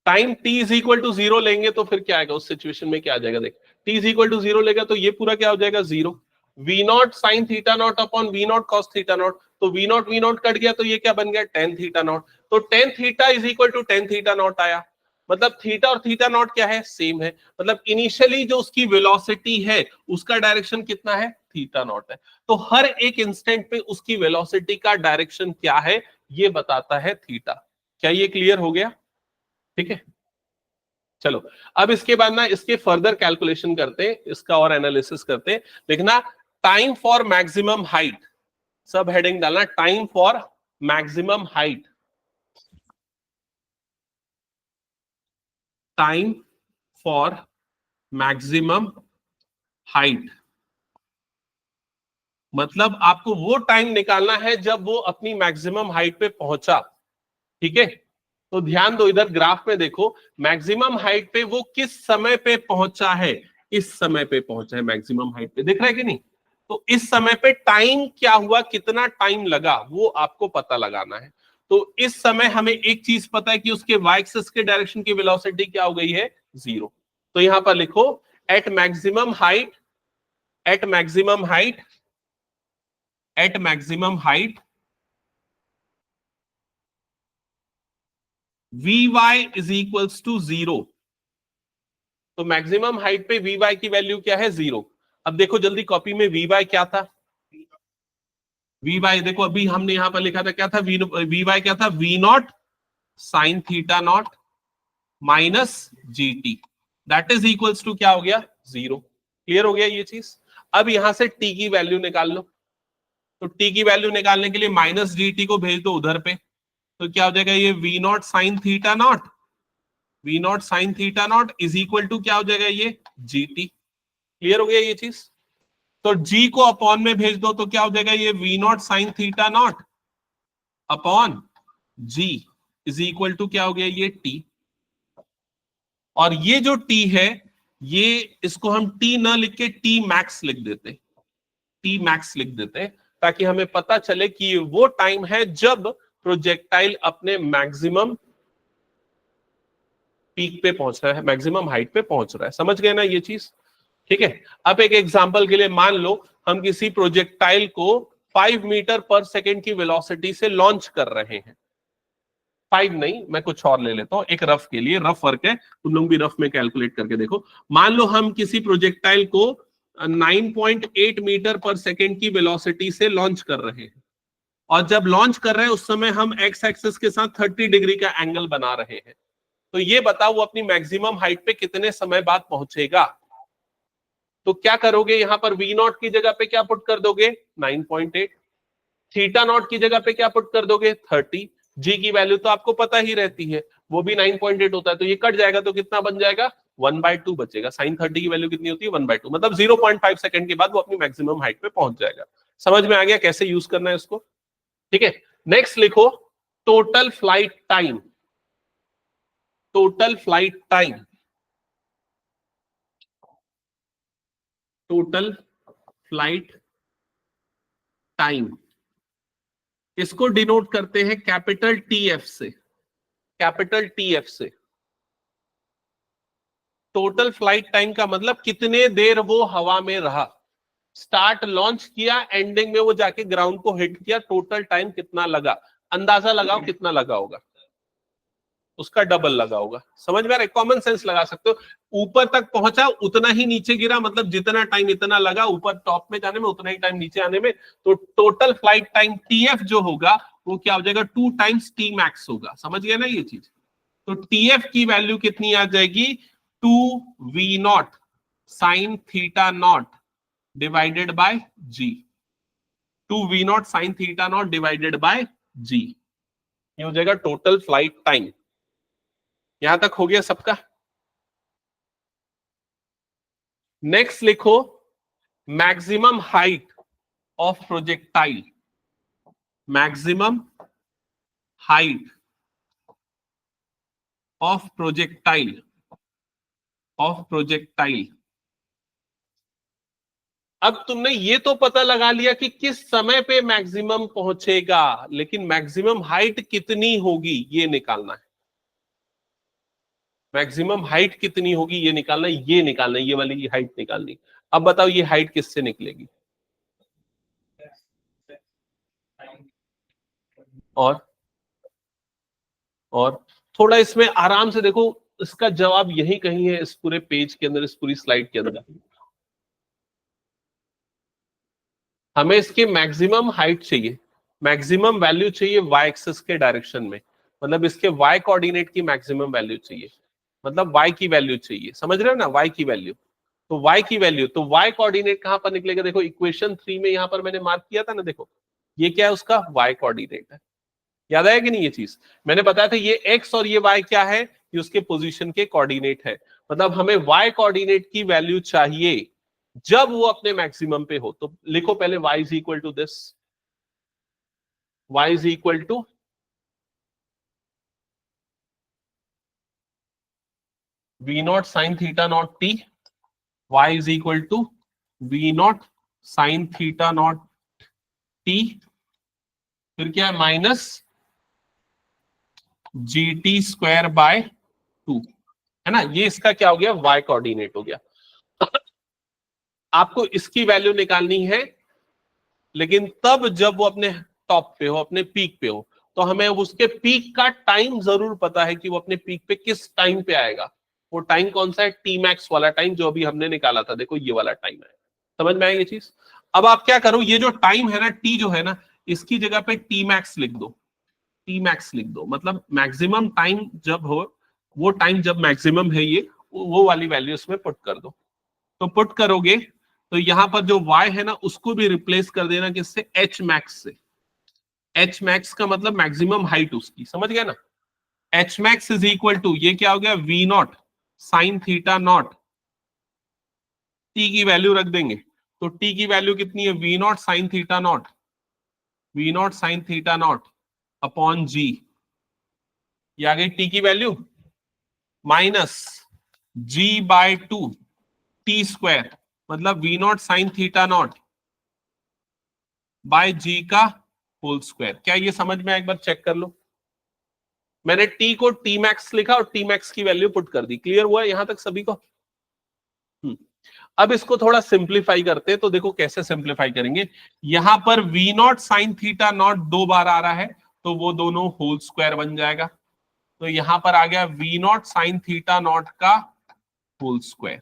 time t is equal to 0 लेंगे तो फिर क्या आएगा उस सिचुएशन में, क्या आ जाएगा, देख, t इज इक्वल टू 0 लेगा तो ये पूरा क्या हो जाएगा, 0। V naught sine theta naught upon v naught cos theta naught, तो वी नॉट कट गया तो ये क्या बन गया, टेन थीटा नॉट। तो tan theta is equal to tan theta naught आया। मतलब थीटा और थीटा नॉट क्या है, सेम है। मतलब इनिशियली जो उसकी वेलोसिटी है उसका डायरेक्शन कितना है, थीटा नॉट है। तो हर एक इंस्टेंट पे उसकी वेलोसिटी का डायरेक्शन क्या है ये बताता है थीटा। क्या ये क्लियर हो गया? ठीक है। चलो, अब इसके बाद ना इसके फर्दर कैलकुलेशन करते हैं, इसका और एनालिसिस करते हैं। देखना, टाइम फॉर मैक्सिमम हाइट, सब हेडिंग डालना, time for maximum height, time for maximum height. मतलब आपको वो टाइम निकालना है जब वो अपनी मैक्सिमम हाइट पे पहुंचा। ठीक है। तो ध्यान दो, इधर ग्राफ में देखो, मैक्सिमम हाइट पे वो किस समय पे पहुंचा है, इस समय पे पहुंचा है मैक्सिमम हाइट पे, देख रहा है कि नहीं? तो इस समय पे टाइम क्या हुआ, कितना टाइम लगा, वो आपको पता लगाना है। तो इस समय हमें एक चीज पता है कि उसके वाई एक्सिस के डायरेक्शन की वेलोसिटी क्या हो गई है, 0। तो यहां पर लिखो, at maximum height, at maximum height, at maximum height v y is equals to 0। तो मैक्सिमम हाइट पे वी वाई की वैल्यू क्या है, 0। अब देखो जल्दी कॉपी में, वी वाई क्या था, वी वाई देखो अभी हमने यहां पर लिखा था क्या था, वी वाई क्या था, v naught sine theta naught minus g t, that is equals to क्या हो गया, 0। क्लियर हो गया ये चीज? अब यहां से टी की वैल्यू निकाल लो। तो टी की वैल्यू निकालने के लिए माइनस जी टी को भेज दो उधर पे, तो क्या हो जाएगा, ये v naught sine theta naught, v naught sine theta naught is equal to क्या हो जाएगा, ये जी टी। क्लियर हो गया ये चीज? तो g को अपॉन में भेज दो तो क्या हो जाएगा, ये v naught sine theta naught upon g is equal to क्या हो गया, ये t। और ये जो t है, ये इसको हम t ना लिख के t मैक्स लिख देते, t मैक्स लिख देते, ताकि हमें पता चले कि वो टाइम है जब प्रोजेक्टाइल अपने मैक्सिमम पीक पे पहुंच रहा है, मैक्सिमम हाइट पे पहुंच रहा है। समझ गए ना ये चीज? ठीक है। अब एक एग्जांपल के लिए मान लो हम किसी प्रोजेक्टाइल को 5 मीटर पर सेकेंड की वेलोसिटी से लॉन्च कर रहे हैं। 5 नहीं, मैं कुछ और ले लेता हूं, एक रफ के लिए, रफ वर्क है, तुम लोग भी रफ में कैलकुलेट करके देखो। मान लो हम किसी प्रोजेक्टाइल को 9.8 मीटर पर सेकेंड की वेलोसिटी से लॉन्च कर रहे हैं, और जब लॉन्च कर रहे हैं उस समय हम एक्स एक्सिस के साथ 30 डिग्री का एंगल बना रहे हैं। तो ये बताओ वो अपनी मैक्सिमम हाइट पे कितने समय बाद पहुंचेगा? तो क्या करोगे, यहां पर वी नॉट की जगह पे क्या पुट कर दोगे, 9.8, थीटा नॉट की जगह पे क्या पुट कर दोगे, 30, जी की वैल्यू तो आपको पता ही रहती है, वो भी 9.8 होता है, तो ये कट जाएगा तो कितना बन जाएगा, 1/2 बचेगा। साइन 30 की वैल्यू कितनी होती है, 1/2, मतलब 0.5 सेकंड के बाद वो अपनी मैक्सिमम हाइट पे पहुंच जाएगा। समझ में आ गया कैसे यूज करना है इसको? ठीक है। नेक्स्ट लिखो, total flight time, total flight time, total flight time, इसको डिनोट करते हैं कैपिटल टी एफ से, कैपिटल टी एफ से। टोटल फ्लाइट टाइम का मतलब कितने देर वो हवा में रहा। स्टार्ट लॉन्च किया, एंडिंग में वो जाके ग्राउंड को हिट किया, टोटल टाइम कितना लगा, अंदाजा लगाओ कितना लगा होगा, उसका डबल लगा होगा। समझ में आ रहा है? कॉमन सेंस लगा सकते हो। ऊपर तक पहुंचा उतना ही नीचे गिरा, मतलब जितना टाइम इतना लगा ऊपर टॉप में जाने में, उतना ही टाइम नीचे आने में, तो टोटल फ्लाइट टाइम टीएफ जो होगा वो क्या हो जाएगा, 2 टाइम्स टी मैक्स होगा। समझ गए ना ये चीज? तो टीएफ की वैल्यू कितनी आ जाएगी, 2v0 sine theta naught divided by g, 2v0 sine theta naught divided by g, ये हो जाएगा टोटल फ्लाइट टाइम। यहां तक हो गया सबका? नेक्स्ट लिखो maximum height of projectile, maximum height of projectile, of projectile. अब तुमने ये तो पता लगा लिया कि किस समय पे मैक्सिमम पहुंचेगा, लेकिन मैक्सिमम हाइट कितनी होगी ये निकालना है। मैक्सिमम हाइट कितनी होगी ये निकालना है, ये निकालना है, ये वाली हाइट निकालनी। अब बताओ ये हाइट किससे निकलेगी? और थोड़ा इसमें आराम से देखो, इसका जवाब यही कहीं है इस पूरे पेज के अंदर, इस पूरी स्लाइड के अंदर। हमें इसकी मैक्सिमम हाइट चाहिए, मैक्सिमम वैल्यू चाहिए वाई एक्सिस के डायरेक्शन में, मतलब इसके वाई कोऑर्डिनेट की मैक्सिमम वैल्यू चाहिए, मतलब वाई की वैल्यू चाहिए। समझ रहे हो ना? वाई की वैल्यू, तो वाई की वैल्यू, तो वाई कोऑर्डिनेट कहां पर निकलेगा? देखो इक्वेशन 3 में यहां पर मैंने मार्क किया था ना, देखो ये क्या है, उसका वाई कोऑर्डिनेट है। याद आया कि नहीं ये चीज? मैंने बताया था ये एक्स और ये वाई क्या है, ये उसके पोजीशन के कोऑर्डिनेट है। मतलब हमें वाई कोऑर्डिनेट की वैल्यू चाहिए जब वो अपने मैक्सिमम पे हो। तो लिखो पहले y is equal to this, y is equal to v naught sine theta naught t, y is equal to v naught sine theta naught t, फिर क्या है minus g t square by 2, है ना? ये इसका क्या हो गया, y कोऑर्डिनेट हो गया। आपको इसकी वैल्यू निकालनी है, लेकिन तब जब वो अपने टॉप पे हो, अपने पीक पे हो। तो हमें उसके पीक का टाइम जरूर पता है कि वो अपने पीक पे किस टाइम पे आएगा। वो टाइम कौन सा है, टी मैक्स वाला टाइम जो अभी हमने निकाला था। देखो ये वाला टाइम है। समझ में आई ये चीज? अब आप क्या करो, ये जो टाइम है ना, टी जो है ना, इसकी जगह पे टी मैक्स लिख दो, टी मैक्स लिख दो, मतलब मैक्सिमम टाइम जब हो, वो टाइम जब मैक्सिमम है ये, वो वाली वैल्यू इसमें पुट कर दो। तो पुट करोगे तो यहां पर जो y है ना, उसको भी रिप्लेस कर देना किससे, h मैक्स से। h मैक्स का मतलब मैक्सिमम हाइट उसकी, समझ गया ना? h max is equal to, ये क्या हो गया, v naught sine theta naught, t की वैल्यू रख देंगे। तो t की वैल्यू कितनी है, v naught sine theta naught, v naught sine theta naught upon g, ये आ गई t की value, minus g by 2 t square, मतलब v naught sine theta naught by जी का होल स्क्वायर। क्या ये समझ में? एक बार चेक कर लो। मैंने t को t मैक्स लिखा और t मैक्स की वैल्यू पुट कर दी। क्लियर हुआ यहां तक सभी को? अब इसको थोड़ा सिंप्लीफाई करते हैं। तो देखो कैसे सिंप्लीफाई करेंगे। यहां पर v naught sine theta not 2 बार आ रहा है, तो वो दोनों होल स्क्वायर बन जाएगा। तो यहां पर आ गया v naught sine theta naught का होल स्क्वायर,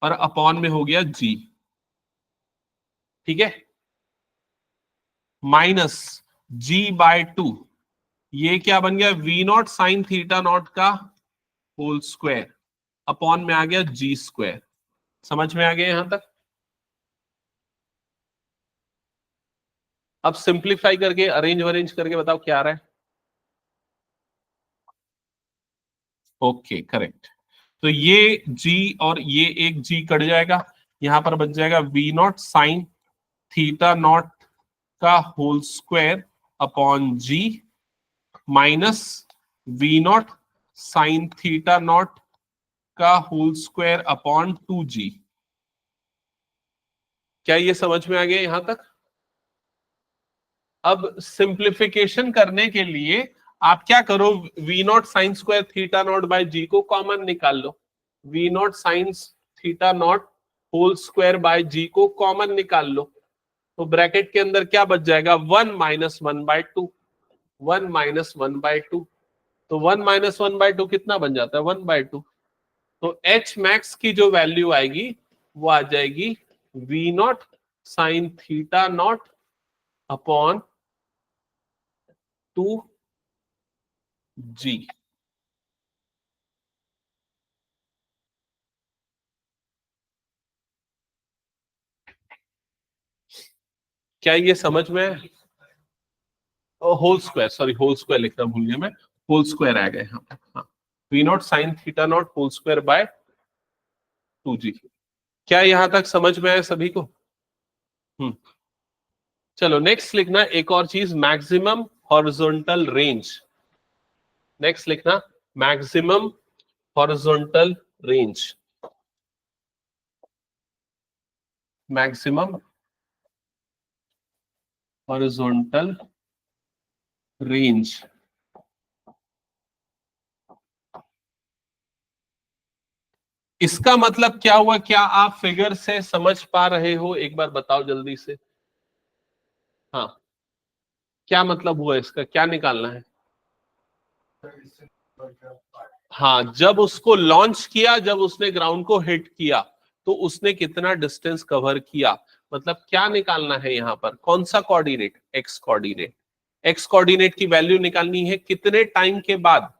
और अपॉन में हो गया g, ठीक है, माइनस g बाय 2, ये क्या बन गया, v naught sine theta naught का होल स्क्वायर, अपॉन में आ गया जी स्क्वायर। समझ में आ गया यहां तक? अब सिंप्लीफाई करके अरेंज वरेंज करके बताओ क्या आ रहा है। Okay correct. तो ये g और ये एक g कट जाएगा, यहां पर बच जाएगा v naught sine theta naught का whole square upon g, minus v naught sine theta naught का होल स्क्वायर अपॉन 2g। क्या ये समझ में आ गया यहां तक? अब सिंप्लीफिकेशन करने के लिए आप क्या करो, v naught sine square theta naught by g को कॉमन निकाल लो। v naught sine theta naught whole square by g को कॉमन निकाल लो, तो ब्रैकेट के अंदर क्या बच जाएगा 1 माइनस 1/2, 1 माइनस 1/2, तो 1 माइनस 1/2 कितना बन जाता है 1/2, तो एच मैक्स की जो वैल्यू आएगी वो आ जाएगी v naught sine theta naught upon 2g। क्या ये समझ में है? Whole square, sorry whole square लिखना भूल गया मैं, होल स्क्वायर आ गए यहाँ पे। हाँ, v naught sine theta naught whole square by 2g। क्या यहां तक समझ में आया सभी को? चलो नेक्स्ट लिखना एक और चीज, मैक्सिमम हॉरिजॉन्टल रेंज। नेक्स्ट लिखना maximum horizontal range, maximum horizontal range. इसका मतलब क्या हुआ? क्या आप फिगर से समझ पा रहे हो? एक बार बताओ जल्दी से। हाँ, क्या मतलब हुआ इसका, क्या निकालना है? हाँ, जब उसको लॉन्च किया, जब उसने ग्राउंड को हिट किया, तो उसने कितना डिस्टेंस कवर किया, मतलब क्या निकालना है यहां पर? कौन सा coordinate? X coordinate. X coordinate की वैल्यू निकालनी है कितने टाइम के बाद?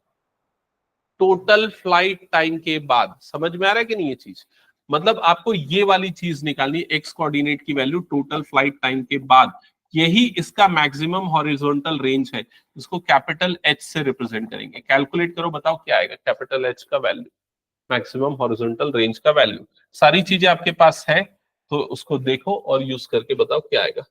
टोटल फ्लाइट टाइम के बाद। समझ में आ रहा है कि नहीं ये चीज? मतलब आपको ये वाली चीज निकालनी, एक्स कोऑर्डिनेट की वैल्यू टोटल फ्लाइट टाइम के बाद। यही इसका मैक्सिमम हॉरिजॉन्टल रेंज है, इसको कैपिटल एच से रिप्रेजेंट करेंगे। कैलकुलेट करो, बताओ क्या आएगा कैपिटल एच का वैल्यू, मैक्सिमम हॉरिजॉन्टल रेंज का वैल्यू। सारी चीजें आपके पास है तो उसको देखो और यूज करके बताओ क्या आएगा।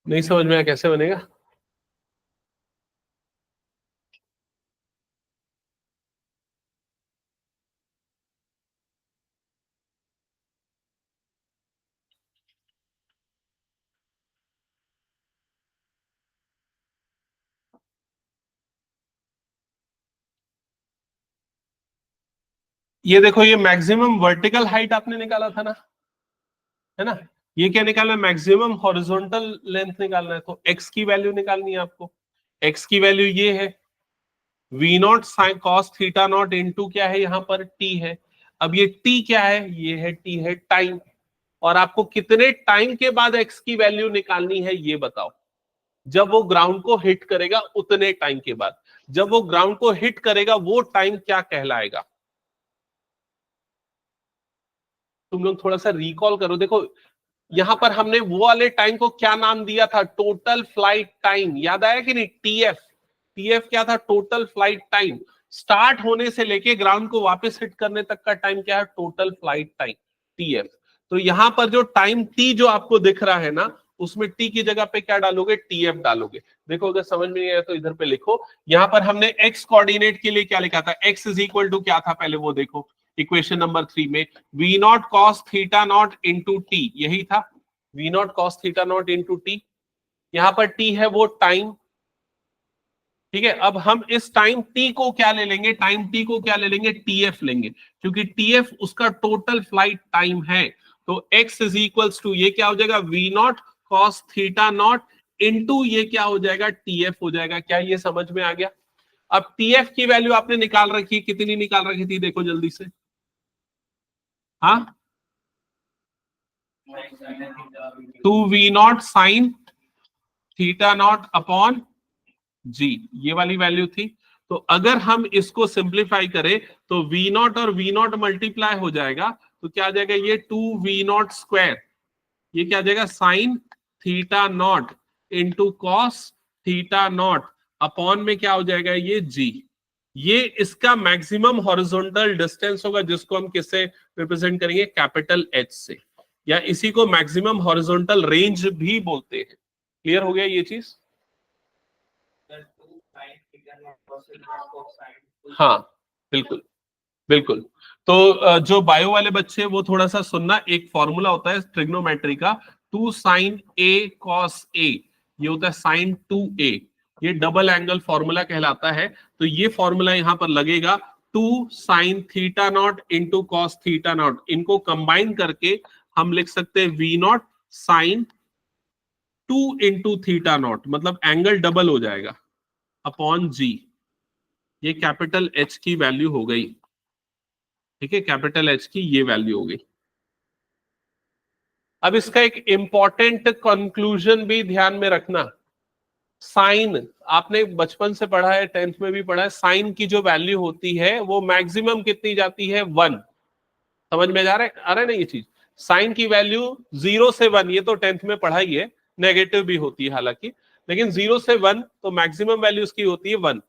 नहीं समझ में आया, कैसे बनेगा? ये देखो, ये मैक्सिमम वर्टिकल हाइट आपने निकाला था ना, है ना? ये क्या निकालना है? मैक्सिमम हॉरिजॉन्टल लेंथ निकालना है, तो एक्स की वैल्यू निकालनी है आपको। एक्स की वैल्यू ये है v naught sine cos theta naught into क्या है यहाँ पर टी है। अब ये टी क्या है? ये है टी है टाइम। और आपको कितने टाइम के बाद एक्स की वैल्यू निकालनी है ये बताओ। जब वो ग्राउंड को हिट करेगा उतने टाइम के बाद। जब वो ग्राउंड को हिट करेगा वो टाइम क्या कहलाएगा? तुम लोग थोड़ा सा रिकॉल करो। देखो यहां पर हमने वो वाले टाइम को क्या नाम दिया था? Total flight time. याद आया कि नहीं? टीएफ। टीएफ क्या था? Total flight time. स्टार्ट होने से लेके ग्राउंड को वापस हिट करने तक का टाइम क्या है? Total flight time, TF. तो यहां पर जो टाइम टी जो आपको दिख रहा है ना, उसमें टी की जगह पे क्या डालोगे? टीएफ डालोगे। देखो अगर समझ में नहीं आया तो इधर पे लिखो। यहां पर हमने एक्स कोऑर्डिनेट के लिए क्या लिखा था? एक्स इज इक्वल टू क्या था पहले वो देखो, इक्वेशन नंबर 3 में we naught cos theta naught into t, यही था v naught cos theta naught into t. यहां पर टी है वो टाइम, ठीक है। अब हम इस टाइम टी को क्या ले लेंगे? टाइम टी को क्या ले लेंगे? टीएफ लेंगे, क्योंकि टीएफ उसका टोटल फ्लाइट टाइम है। तो x इज इक्वल्स टू ये क्या हो जाएगा? V naught cos theta naught into ये क्या हो जाएगा? टीएफ हो जाएगा। क्या ये समझ में आ गया? अब टीएफ की वैल्यू आपने निकाल रखी, कितनी निकाल रखी थी देखो जल्दी से। हाँ, 2v0 sine theta naught upon g, ये वाली वैल्यू थी। तो अगर हम इसको सिंप्लीफाई करें तो वी नॉट और वी नॉट मल्टीप्लाई हो जाएगा, तो क्या आ जाएगा? ये 2v0 स्क्वायर, ये क्या आ जाएगा? Sign theta naught into cos theta naught upon में क्या हो जाएगा? ये जी। ये इसका मैक्सिमम हॉरिजॉन्टल डिस्टेंस होगा, जिसको हम किससे रिप्रेजेंट करेंगे? कैपिटल एच से, या इसी को मैक्सिमम हॉरिजॉन्टल रेंज भी बोलते हैं। क्लियर हो गया ये चीज? हाँ बिल्कुल बिल्कुल। तो जो बायो वाले बच्चे वो थोड़ा सा सुनना, एक फॉर्मूला होता है ट्रिग्नोमेट्री का, 2 sin A cos A, ये होता है sin 2A, ये डबल एंगल फॉर्मूला कहलाता है। तो ये फॉर्मूला यहां पर लगेगा, 2 sin θ0 इंटू कॉस θ0, इनको कंबाइन करके हम लिख सकते हैं V0 sin 2 इंटू θ0, मतलब एंगल डबल हो जाएगा अपॉन G। ये कैपिटल H की वैल्यू हो गई, ठीक है, कैपिटल H की ये वैल्यू हो गई। अब इसका एक इंपॉर्टेंट कंक्लूजन भी ध्यान में रखना, साइन आपने बचपन से पढ़ा है, 10th में भी पढ़ा है, साइन की जो वैल्यू होती है वो मैक्सिमम कितनी जाती है, 1। समझ में आ रहा है ना ये चीज? साइन की वैल्यू 0 से 1, ये तो 10th में पढ़ा ही है, नेगेटिव भी होती है हालांकि, लेकिन 0 से 1 तो मैक्सिमम वैल्यू उसकी होती है 1।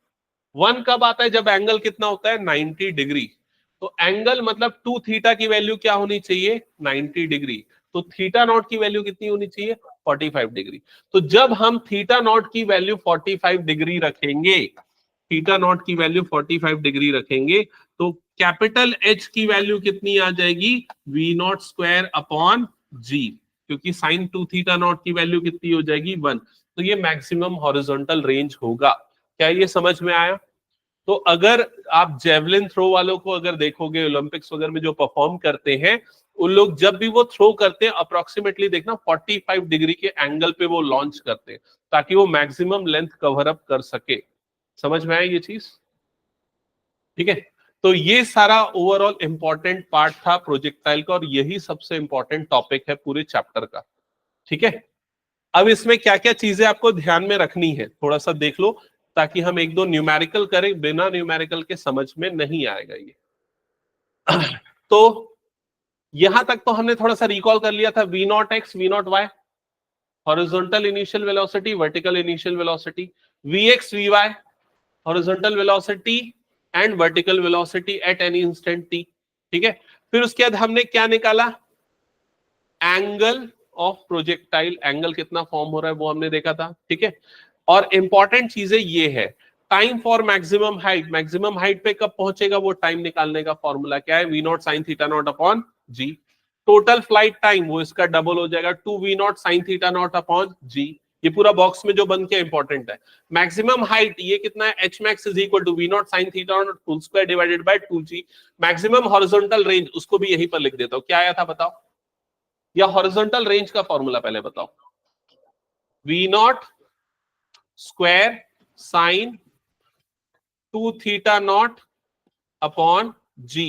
1 कब आता है, जब एंगल कितना होता है, 90 डिग्री। तो एंगल मतलब 2θ की वैल्यू क्या होनी चाहिए, 90 डिग्री। तो θ0 की वैल्यू कितनी होनी चाहिए, 45 डिग्री। तो जब हम θ0 की वैल्यू 45 डिग्री रखेंगे, θ0 की वैल्यू 45 डिग्री रखेंगे, तो कैपिटल H की वैल्यू कितनी आ जाएगी, V0 स्क्वायर अपॉन G, क्योंकि साइन 2θ0 की वैल्यू कितनी हो जाएगी, 1। तो ये मैक्सिमम हॉरिजॉन्टल रेंज होगा। क्या ये समझ में आया? तो अगर आप जेवलिन थ्रो वालों को अगर देखोगे, ओलंपिक्स वगैरह में जो परफॉर्म करते हैं, उन लोग जब भी वो थ्रो करते हैं अप्रोक्सीमेटली देखना 45 डिग्री के एंगल पे वो लॉन्च करते हैं, ताकि वो मैक्सिमम लेंथ कवर अप कर सके। समझ में आया ये चीज? ठीक है। तो ये सारा ओवरऑल इंपॉर्टेंट पार्ट था प्रोजेक्टाइल का, और यही सबसे इंपॉर्टेंट टॉपिक है पूरे चैप्टर का। ठीक है। अब इसमें क्या क्या चीजें आपको ध्यान में रखनी है, थोड़ा सा देख लो, ताकि हम एक दो न्यूमेरिकल करें, बिना न्यूमेरिकल के समझ में नहीं आएगा ये। तो यहां तक तो हमने थोड़ा सा रिकॉल कर लिया था, V0x V0y, horizontal initial velocity, vertical initial velocity, Vx Vy, horizontal velocity and vertical velocity at any instant t। ठीक है। फिर उसके बाद हमने क्या निकाला, एंगल ऑफ प्रोजेक्टाइल, एंगल कितना फॉर्म हो रहा है वो हमने देखा था। ठीक है। और इंपॉर्टेंट चीजें ये है, time for maximum height, maximum height पे कब पहुंचेगा वो टाइम निकालने का फॉर्मूला क्या है, V0 sin θ0 upon G। Total flight time वो इसका डबल हो जाएगा, 2V0 sin θ0 अपॉन G। ये पूरा बॉक्स में जो बन के इंपॉर्टेंट है। मैक्सिमम हाइट ये कितना है, Hmax is equal to V0 sin θ0 whole square divided by 2G। Maximum horizontal range, उसको भी यहीं पर लिख देता हूं, क्या आया था बताओ, या हॉरिजॉन्टल रेंज का फॉर्मूला पहले बताओ, V0 square sine 2θ0 upon G,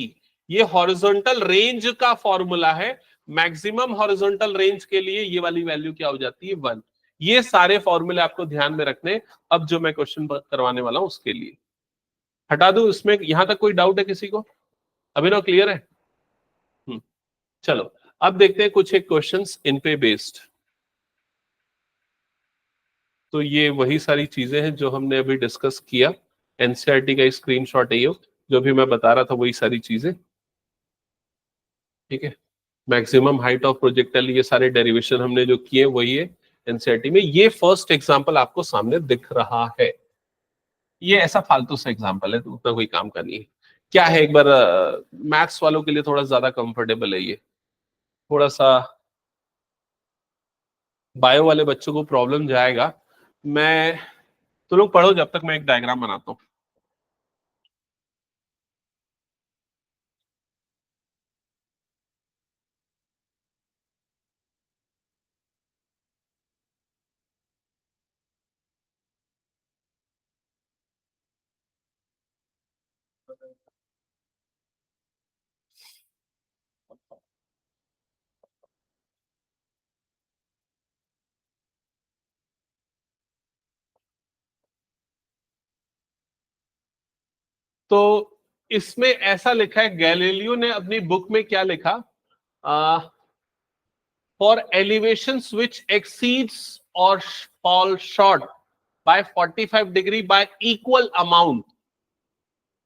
ये हॉरिजॉन्टल रेंज का फॉर्मूला है। मैक्सिमम हॉरिजॉन्टल रेंज के लिए ये वाली वैल्यू क्या हो जाती है, 1। ये सारे फॉर्मूले आपको ध्यान में रखने, अब जो मैं क्वेश्चन करवाने वाला हूं उसके लिए। हटा दूं इसमें, यहां तक कोई डाउट है किसी को? अभिनव क्लियर है? चलो अब देखते हैं कुछ एक क्वेश्चंस इन पे बेस्ड। तो ये वही सारी चीजें हैं जो हमने अभी डिस्कस किया, एनसीईआरटी का स्क्रीनशॉट है ये, जो भी मैं बता रहा था वही सारी चीजें। ठीक है। मैक्सिमम हाइट ऑफ प्रोजेक्टाइल, ये सारे डेरिवेशन हमने जो किए वही है एनसीईआरटी में। ये फर्स्ट एग्जांपल आपको सामने दिख रहा है, ये ऐसा फालतू सा एग्जांपल है, तो उतना कोई काम का नहीं है। क्या है, एक बार मैथ्स वालों के लिए थोड़ा ज्यादा कंफर्टेबल है ये, थोड़ा सा बायो वाले बच्चों को प्रॉब्लम जाएगा। मैं, तो लोग पढ़ो जब तक मैं एक डायग्राम बनाता हूं। तो इसमें ऐसा लिखा है, गैलीलियो ने अपनी बुक में क्या लिखा, for elevations which exceeds or fall short by 45 degree by equal amount,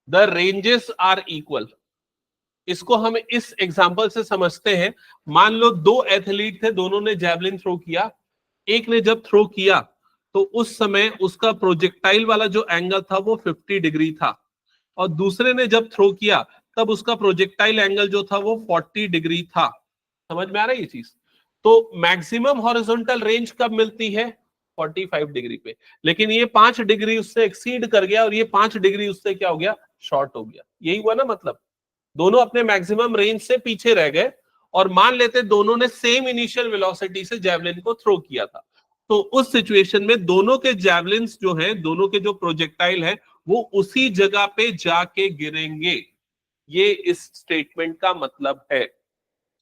the ranges are equal. इसको हम इस एग्जांपल से समझते हैं, मान लो दो एथलीट थे, दोनों ने जैवलिन थ्रो किया, एक ने जब थ्रो किया तो उस समय उसका प्रोजेक्टाइल वाला जो एंगल था वो 50 डिग्री था, और दूसरे ने जब थ्रो किया तब उसका प्रोजेक्टाइल एंगल जो था वो 40 डिग्री था। समझ में आ रहा है ये चीज? तो मैक्सिमम हॉरिजॉन्टल रेंज कब मिलती है? 45 डिग्री पे। लेकिन ये 5 डिग्री उससे एक्सीड कर गया और ये 5 डिग्री उससे क्या हो गया? शॉर्ट हो गया। यही हुआ ना मतलब, दोनों अपने मैक्सिमम रेंज से पीछे रह गए, और मान लेते दोनों ने सेम इनिशियल वेलोसिटी से जैवलिन को थ्रो किया था, तो उस सिचुएशन में दोनों के जैवलिन्स जो हैं, दोनों के जो प्रोजेक्टाइल है वो उसी जगह पे जाके गिरेंगे। ये इस स्टेटमेंट का मतलब है।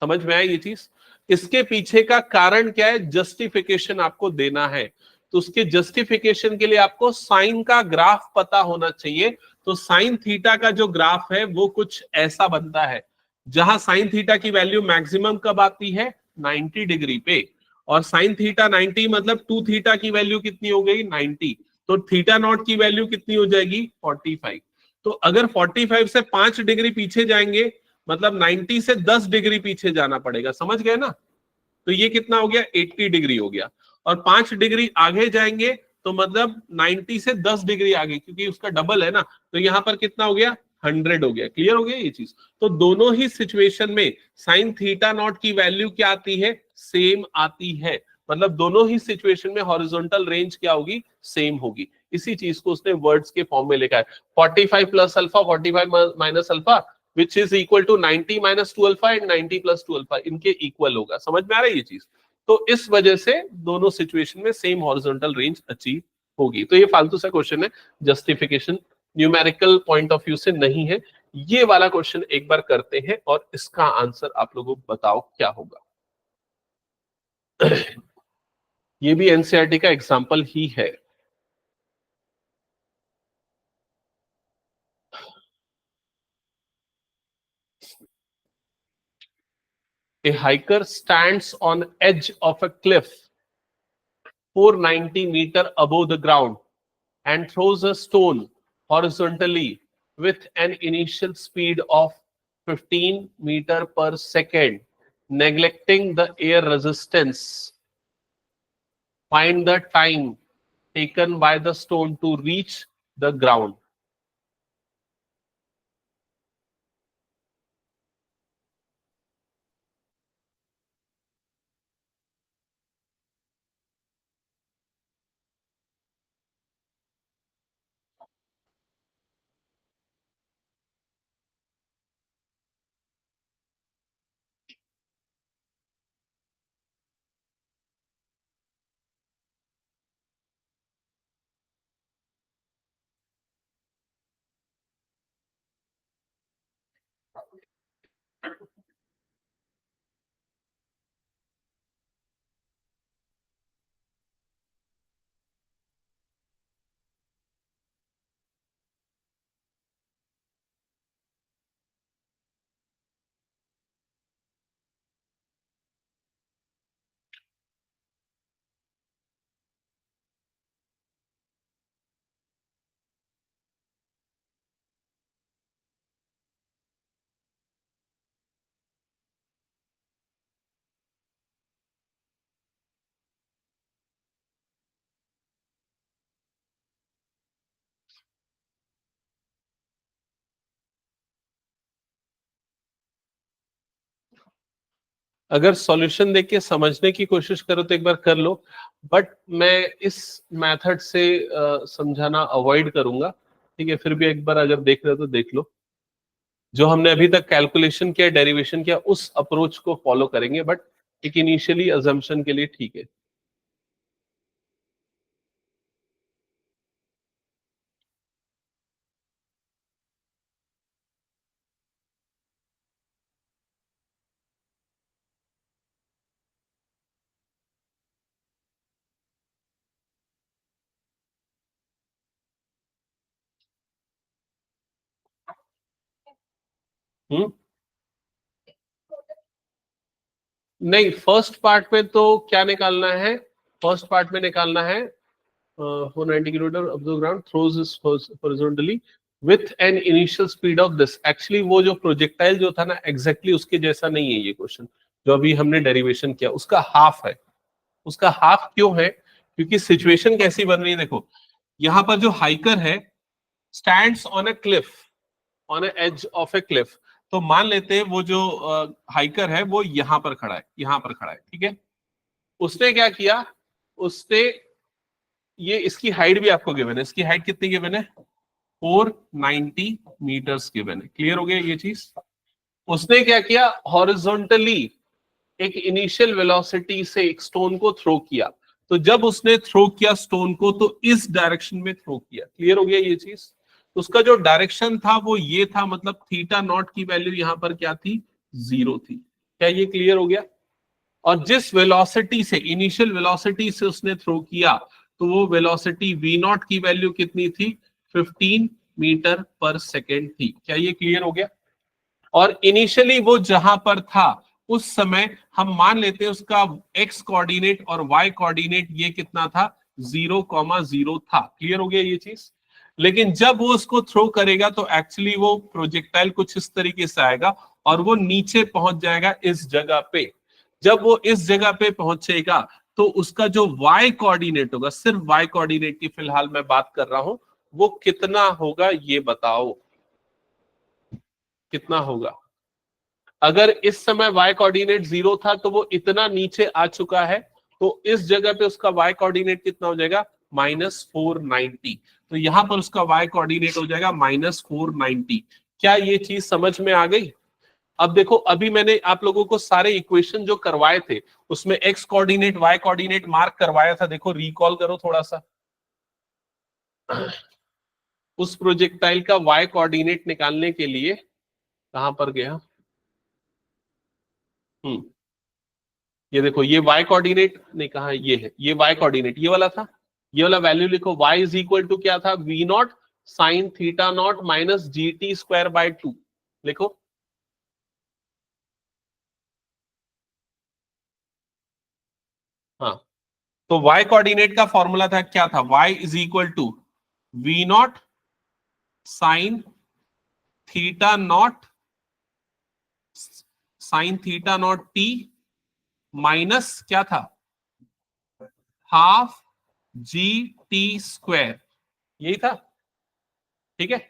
समझ में आया ये चीज? इसके पीछे का कारण क्या है, जस्टिफिकेशन आपको देना है। तो उसके जस्टिफिकेशन के लिए आपको साइन का ग्राफ पता होना चाहिए। तो साइन थीटा का जो ग्राफ है वो कुछ ऐसा बनता है, जहां साइन थीटा की वैल्यू मैक्सिमम कब आती है? 90 डिग्री पे। और साइन थीटा 90 मतलब 2 थीटा की वैल्यू कितनी हो गई? 90। तो थीटा नॉट की वैल्यू कितनी हो जाएगी? 45। तो अगर 45 से 5 डिग्री पीछे जाएंगे मतलब 90 से 10 डिग्री पीछे जाना पड़ेगा। समझ गए ना? तो ये कितना हो गया? 80 डिग्री हो गया। और 5 डिग्री आगे जाएंगे तो मतलब 90 से 10 डिग्री आगे, क्योंकि उसका डबल है ना, तो यहां पर कितना हो गया? 100 हो गया। क्लियर हो गया ये चीज? तो दोनों ही सिचुएशन में साइन थीटा नॉट की वैल्यू क्या आती है? सेम आती है। मतलब दोनों ही सिचुएशन में हॉरिजॉन्टल रेंज क्या होगी? सेम होगी। इसी चीज को उसने वर्ड्स के फॉर्म में लिखा है, 45 plus alpha, 45 minus alpha, which is equal to 90 minus 2 alpha and 90 plus 2 alpha, इनके इक्वल होगा। समझ में आ रहा है ये चीज? तो इस वजह से दोनों सिचुएशन में सेम हॉरिजॉन्टल रेंज अचीव होगी। तो ये फालतू सा क्वेश्चन है, justification numerical point of view से नहीं है। ये वाला क्वेश्चन एक बार करते हैं और इसका आंसर आप लोगों को बताओ क्या होगा। ये भी एनसीईआरटी का एग्जाम्पल ही है। A hiker stands on edge of a cliff 490 meter above the ground and throws a stone horizontally with an initial speed of 15 meter per second, neglecting the air resistance. Find the time taken by the stone to reach the ground. अगर solution देख के समझने की कोशिश करो तो एक बार कर लो, बट मैं इस मेथड से समझाना अवॉइड करूंगा। ठीक है, फिर भी एक बार अगर देख रहे हो तो देख लो। जो हमने अभी तक कैलकुलेशन किया, डेरिवेशन किया, उस अप्रोच को फॉलो करेंगे, बट एक इनिशियली अजम्पशन के लिए ठीक है। हम्म नहीं, फर्स्ट पार्ट में तो क्या निकालना है? फर्स्ट पार्ट में निकालना है 490 किलोमीटर अब the ground throws is horizontally with an initial speed of this. Actually वो जो प्रोजेक्टाइल जो था ना, एग्जैक्टली उसके जैसा नहीं है ये क्वेश्चन। जो अभी हमने डेरिवेशन किया उसका हाफ है। उसका हाफ क्यों है? क्योंकि सिचुएशन कैसी बन रही है, देखो यहां पर जो हाइकर है stands on a cliff, on a edge of a cliff. तो मान लेते हैं वो जो हाइकर है वो यहां पर खड़ा है, यहां पर खड़ा है, ठीक है। उसने क्या किया, उसने ये इसकी हाइट भी आपको गिवन है, इसकी हाइट कितनी गिवन है? 490 मीटर्स गिवन है। क्लियर हो गया ये चीज? उसने क्या किया, हॉरिजॉन्टली एक इनिशियल वेलोसिटी से एक स्टोन को थ्रो किया। तो जब उसने थ्रो किया स्टोन को तो इस डायरेक्शन में थ्रो किया। क्लियर हो गया ये चीज? उसका जो डायरेक्शन था वो ये था, मतलब थीटा नॉट की वैल्यू यहां पर क्या थी? 0 थी। क्या ये क्लियर हो गया? और जिस वेलोसिटी से, इनिशियल वेलोसिटी से उसने थ्रो किया, तो वो वेलोसिटी v नॉट की वैल्यू कितनी थी? 15 मीटर पर सेकेंड थी। क्या ये क्लियर हो गया? और इनिशियली वो जहां पर था उस समय हम मान लेते हैं उसका x कोऑर्डिनेट और y कोऑर्डिनेट ये कितना था? 0,0 था। क्लियर हो गया ये चीज? लेकिन जब वो उसको थ्रो करेगा तो एक्चुअली वो प्रोजेक्टाइल कुछ इस तरीके से आएगा और वो नीचे पहुंच जाएगा इस जगह पे। जब वो इस जगह पे पहुंचेगा तो उसका जो y कोऑर्डिनेट होगा, सिर्फ y कोऑर्डिनेट की फिलहाल मैं बात कर रहा हूं, वो कितना होगा ये बताओ, कितना होगा? अगर इस समय y कोऑर्डिनेट 0 था तो वो इतना नीचे आ चुका है, तो इस जगह पे उसका y कोऑर्डिनेट कितना हो जाएगा? -490। तो यहां पर उसका y कोऑर्डिनेट हो जाएगा -490। क्या ये चीज समझ में आ गई? अब देखो, अभी मैंने आप लोगों को सारे इक्वेशन जो करवाए थे उसमें x coordinate y coordinate mark करवाया था, देखो रिकॉल करो थोड़ा सा। उस प्रोजेक्टाइल का y कोऑर्डिनेट निकालने के लिए कहां पर गया? ये देखो, ये y कोऑर्डिनेट नहीं, कहा ये है, ये y कोऑर्डिनेट ये वाला था। ये वाला वैल्यू लिखो, y इज इक्वल टू क्या था? v naught sine theta naught minus g t square by 2। लिखो, हाँ। तो y कोऑर्डिनेट का फॉर्मूला था, क्या था? y is equal to v naught sine theta naught, sine theta naught t minus क्या था? Half g t square. यही था, ठीक है।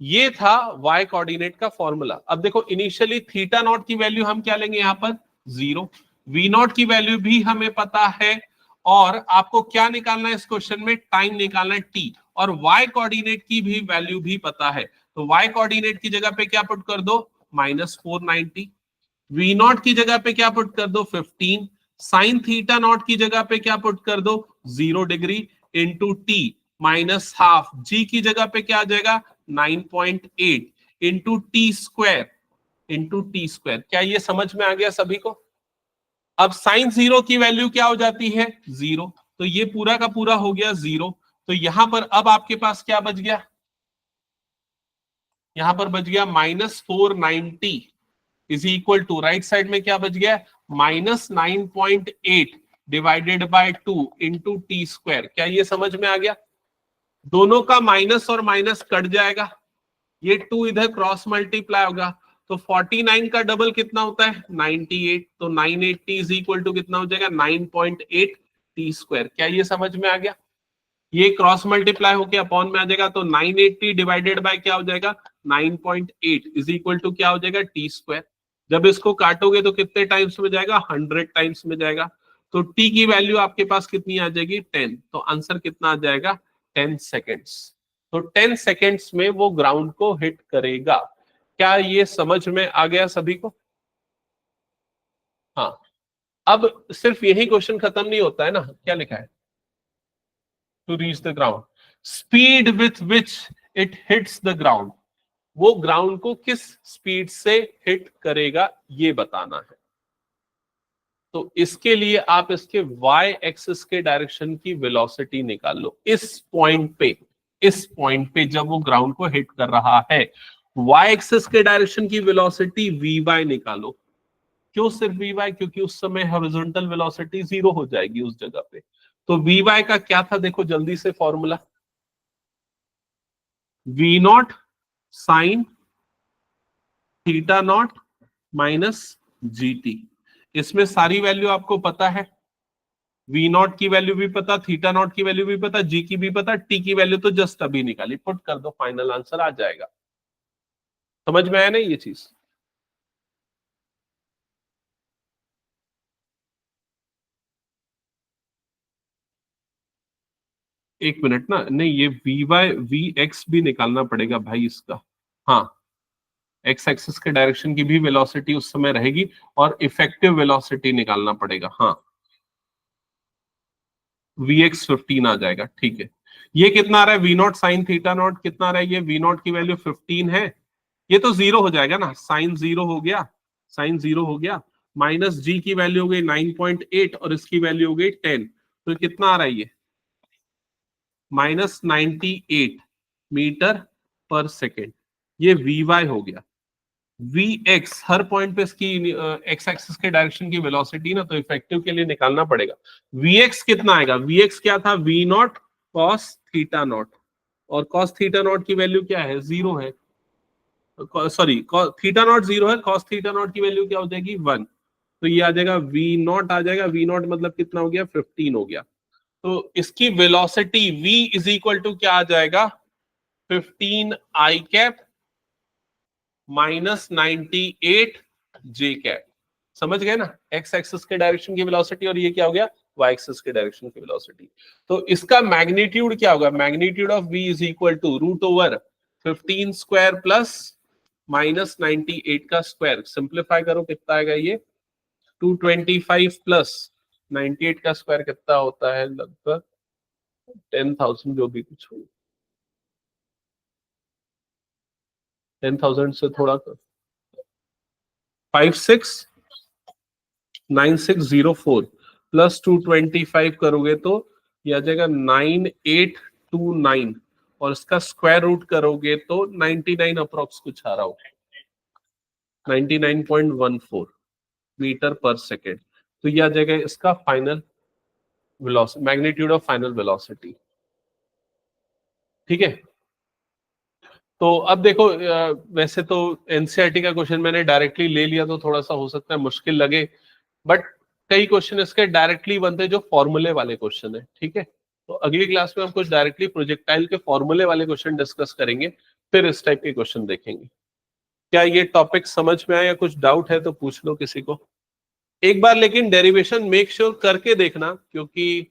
ये था y कोऑर्डिनेट का फॉर्मूला। अब देखो, इनिशियली थीटा नॉट की वैल्यू हम क्या लेंगे यहां पर? 0। v नॉट की वैल्यू भी हमें पता है, और आपको क्या निकालना है इस क्वेश्चन में? टाइम निकालना है t। और y कोऑर्डिनेट की भी वैल्यू भी पता है, तो y कोऑर्डिनेट की जगह पे क्या पुट कर दो? -490। v नॉट की जगह पे क्या पुट कर दो? 15। साइन थीटा नॉट की जगह पे क्या पुट कर दो? 0 degree into T minus half. जी की जगह पे क्या आ जाएगा? 9.8 into t square, into t square. क्या ये समझ में आ गया सभी को? अब साइन 0 की वैल्यू क्या हो जाती है? 0। तो ये पूरा का पूरा हो गया 0। तो यहां पर अब आपके पास क्या बच गया? यहां पर बच गया -490 is equal to, right side में क्या बच गया? -9.8 divided by 2 into t square. क्या ये समझ में आ गया? दोनों का माइनस और माइनस कट जाएगा, ये 2 इधर क्रॉस मल्टीप्लाई होगा, तो 49 का डबल कितना होता है? 98। तो 980 इज इक्वल टू कितना हो जाएगा? 9.8 टी स्क्वायर। क्या ये समझ में आ गया? ये क्रॉस मल्टीप्लाई होके अपॉन में आ जाएगा, तो 980 डिवाइडेड बाय क्या हो जाएगा? 9.8 इज इक्वल टू क्या हो जाएगा? T square. जब इसको काटोगे तो कितने टाइम्स में जाएगा? 100 टाइम्स में जाएगा। तो टी की वैल्यू आपके पास कितनी आ जाएगी? 10। तो आंसर कितना आ जाएगा? 10 सेकेंड्स। तो 10 सेकेंड्स में वो ग्राउंड को हिट करेगा। क्या ये समझ में आ गया सभी को? हाँ। अब सिर्फ यही क्वेश्चन खत्म नहीं होता है ना, क्या लिखा है? To reach the ground, speed with which it hits the ground. वो ग्राउंड को किस स्पीड से हिट करेगा ये बताना है। तो इसके लिए आप इसके y एक्सिस के डायरेक्शन की वेलोसिटी निकाल लो। इस पॉइंट पे, इस पॉइंट पे जब वो ग्राउंड को हिट कर रहा है, y एक्सिस के डायरेक्शन की वेलोसिटी vy निकालो। क्यों सिर्फ vy? क्योंकि उस समय हॉरिजॉन्टल वेलोसिटी 0 हो जाएगी उस जगह पे। तो vy का क्या था? देखो जल्दी से formula, v naught sine theta naught minus g T. इसमें सारी वैल्यू आपको पता है, वी नॉट की वैल्यू भी पता, थीटा नॉट की वैल्यू भी पता, जी की भी पता, टी की वैल्यू तो जस्ट अभी निकाली, पुट कर दो, फाइनल आंसर आ जाएगा। समझ में आया नहीं ये चीज? एक मिनट ना, नहीं ये वी वाई वी एक्स भी निकालना पड़ेगा भाई इसका। हाँ, एक्स एक्सिस के डायरेक्शन की भी वेलोसिटी उस समय रहेगी और इफेक्टिव वेलोसिटी निकालना पड़ेगा। हाँ, वी एक्स 15 आ जाएगा, ठीक है। ये कितना आ रहा है, v naught sine theta naught कितना आ रहा है, ये वी नॉट की वैल्यू 15 है, ये तो जीरो हो जाएगा ना, साइन जीरो हो गया, साइन जीरो हो गया, माइनस जी की वैल्यू हो गई 9.8 और इसकी वैल्यू हो गई 10, तो कितना आ रहा है ये -98 मीटर पर सेकेंड, ये वी वाई हो गया। वी एक्स हर पॉइंट पे इसकी एक्स एक्सिस के डायरेक्शन की वेलोसिटी ना, तो इफेक्टिव के लिए निकालना पड़ेगा। वी एक्स कितना आएगा, वी एक्स क्या था, v naught cos theta naught, और कॉस थीटा नॉट की वैल्यू क्या है, जीरो है, सॉरी थीटा नॉट जीरो है, कॉस थीटा नॉट की वैल्यू क्या हो जाएगी 1, तो ये आ जाएगा वी नॉट आ जाएगा, वी नॉट मतलब कितना हो गया 15 हो गया, तो इसकी velocity v is equal to क्या आ जाएगा 15 आई कैप -98 जे कैप। समझ गए ना, एक्स एक्सिस के डायरेक्शन की वेलोसिटी और ये क्या हो गया वाई एक्सिस के डायरेक्शन की वेलोसिटी। तो इसका मैग्नीट्यूड क्या होगा, magnitude of v is equal to √15 square plus -98 का स्क्वायर, सिंप्लीफाई करो कितना आएगा ये 225 प्लस 98 का स्क्वायर कितना होता है, लगभग 10,000 जो भी कुछ हो, 10,000 से थोड़ा 569604 प्लस 225 करोगे तो ये आ जाएगा 9829 और इसका स्क्वायर रूट करोगे तो 99 अप्रोक्स कुछ आ रहा हो, 99.14 मीटर पर सेकेंड, तो ये आ जाएगा इसका final velocity, magnitude of final velocity. ठीक है, तो अब देखो वैसे तो एनसीईआरटी का क्वेश्चन मैंने डायरेक्टली ले लिया तो थोड़ा सा हो सकता है मुश्किल लगे, बट कई क्वेश्चन इसके डायरेक्टली बनते हैं जो फॉर्मूले वाले क्वेश्चन है। ठीक है, तो अगली क्लास में हम कुछ डायरेक्टली प्रोजेक्टाइल के फॉर्मूले वाले क्वेश्चन डिस्कस करेंगे, फिर इस टाइप के क्वेश्चन देखेंगे। क्या ये टॉपिक समझ में आया या कुछ डाउट है तो पूछ लो किसी को एक बार, लेकिन डेरिवेशन मेक श्योर करके देखना क्योंकि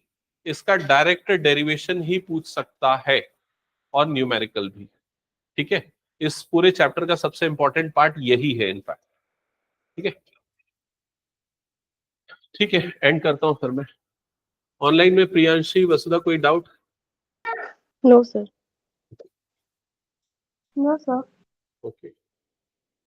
इसका डायरेक्ट डेरिवेशन ही पूछ सकता है और न्यूमेरिकल भी। ठीक है, इस पूरे चैप्टर का सबसे इंपॉर्टेंट पार्ट यही है इनफैक्ट। ठीक है, ठीक है, एंड करता हूं फिर मैं। ऑनलाइन में प्रियांशी वसुधा कोई doubt? No sir. No sir. Okay.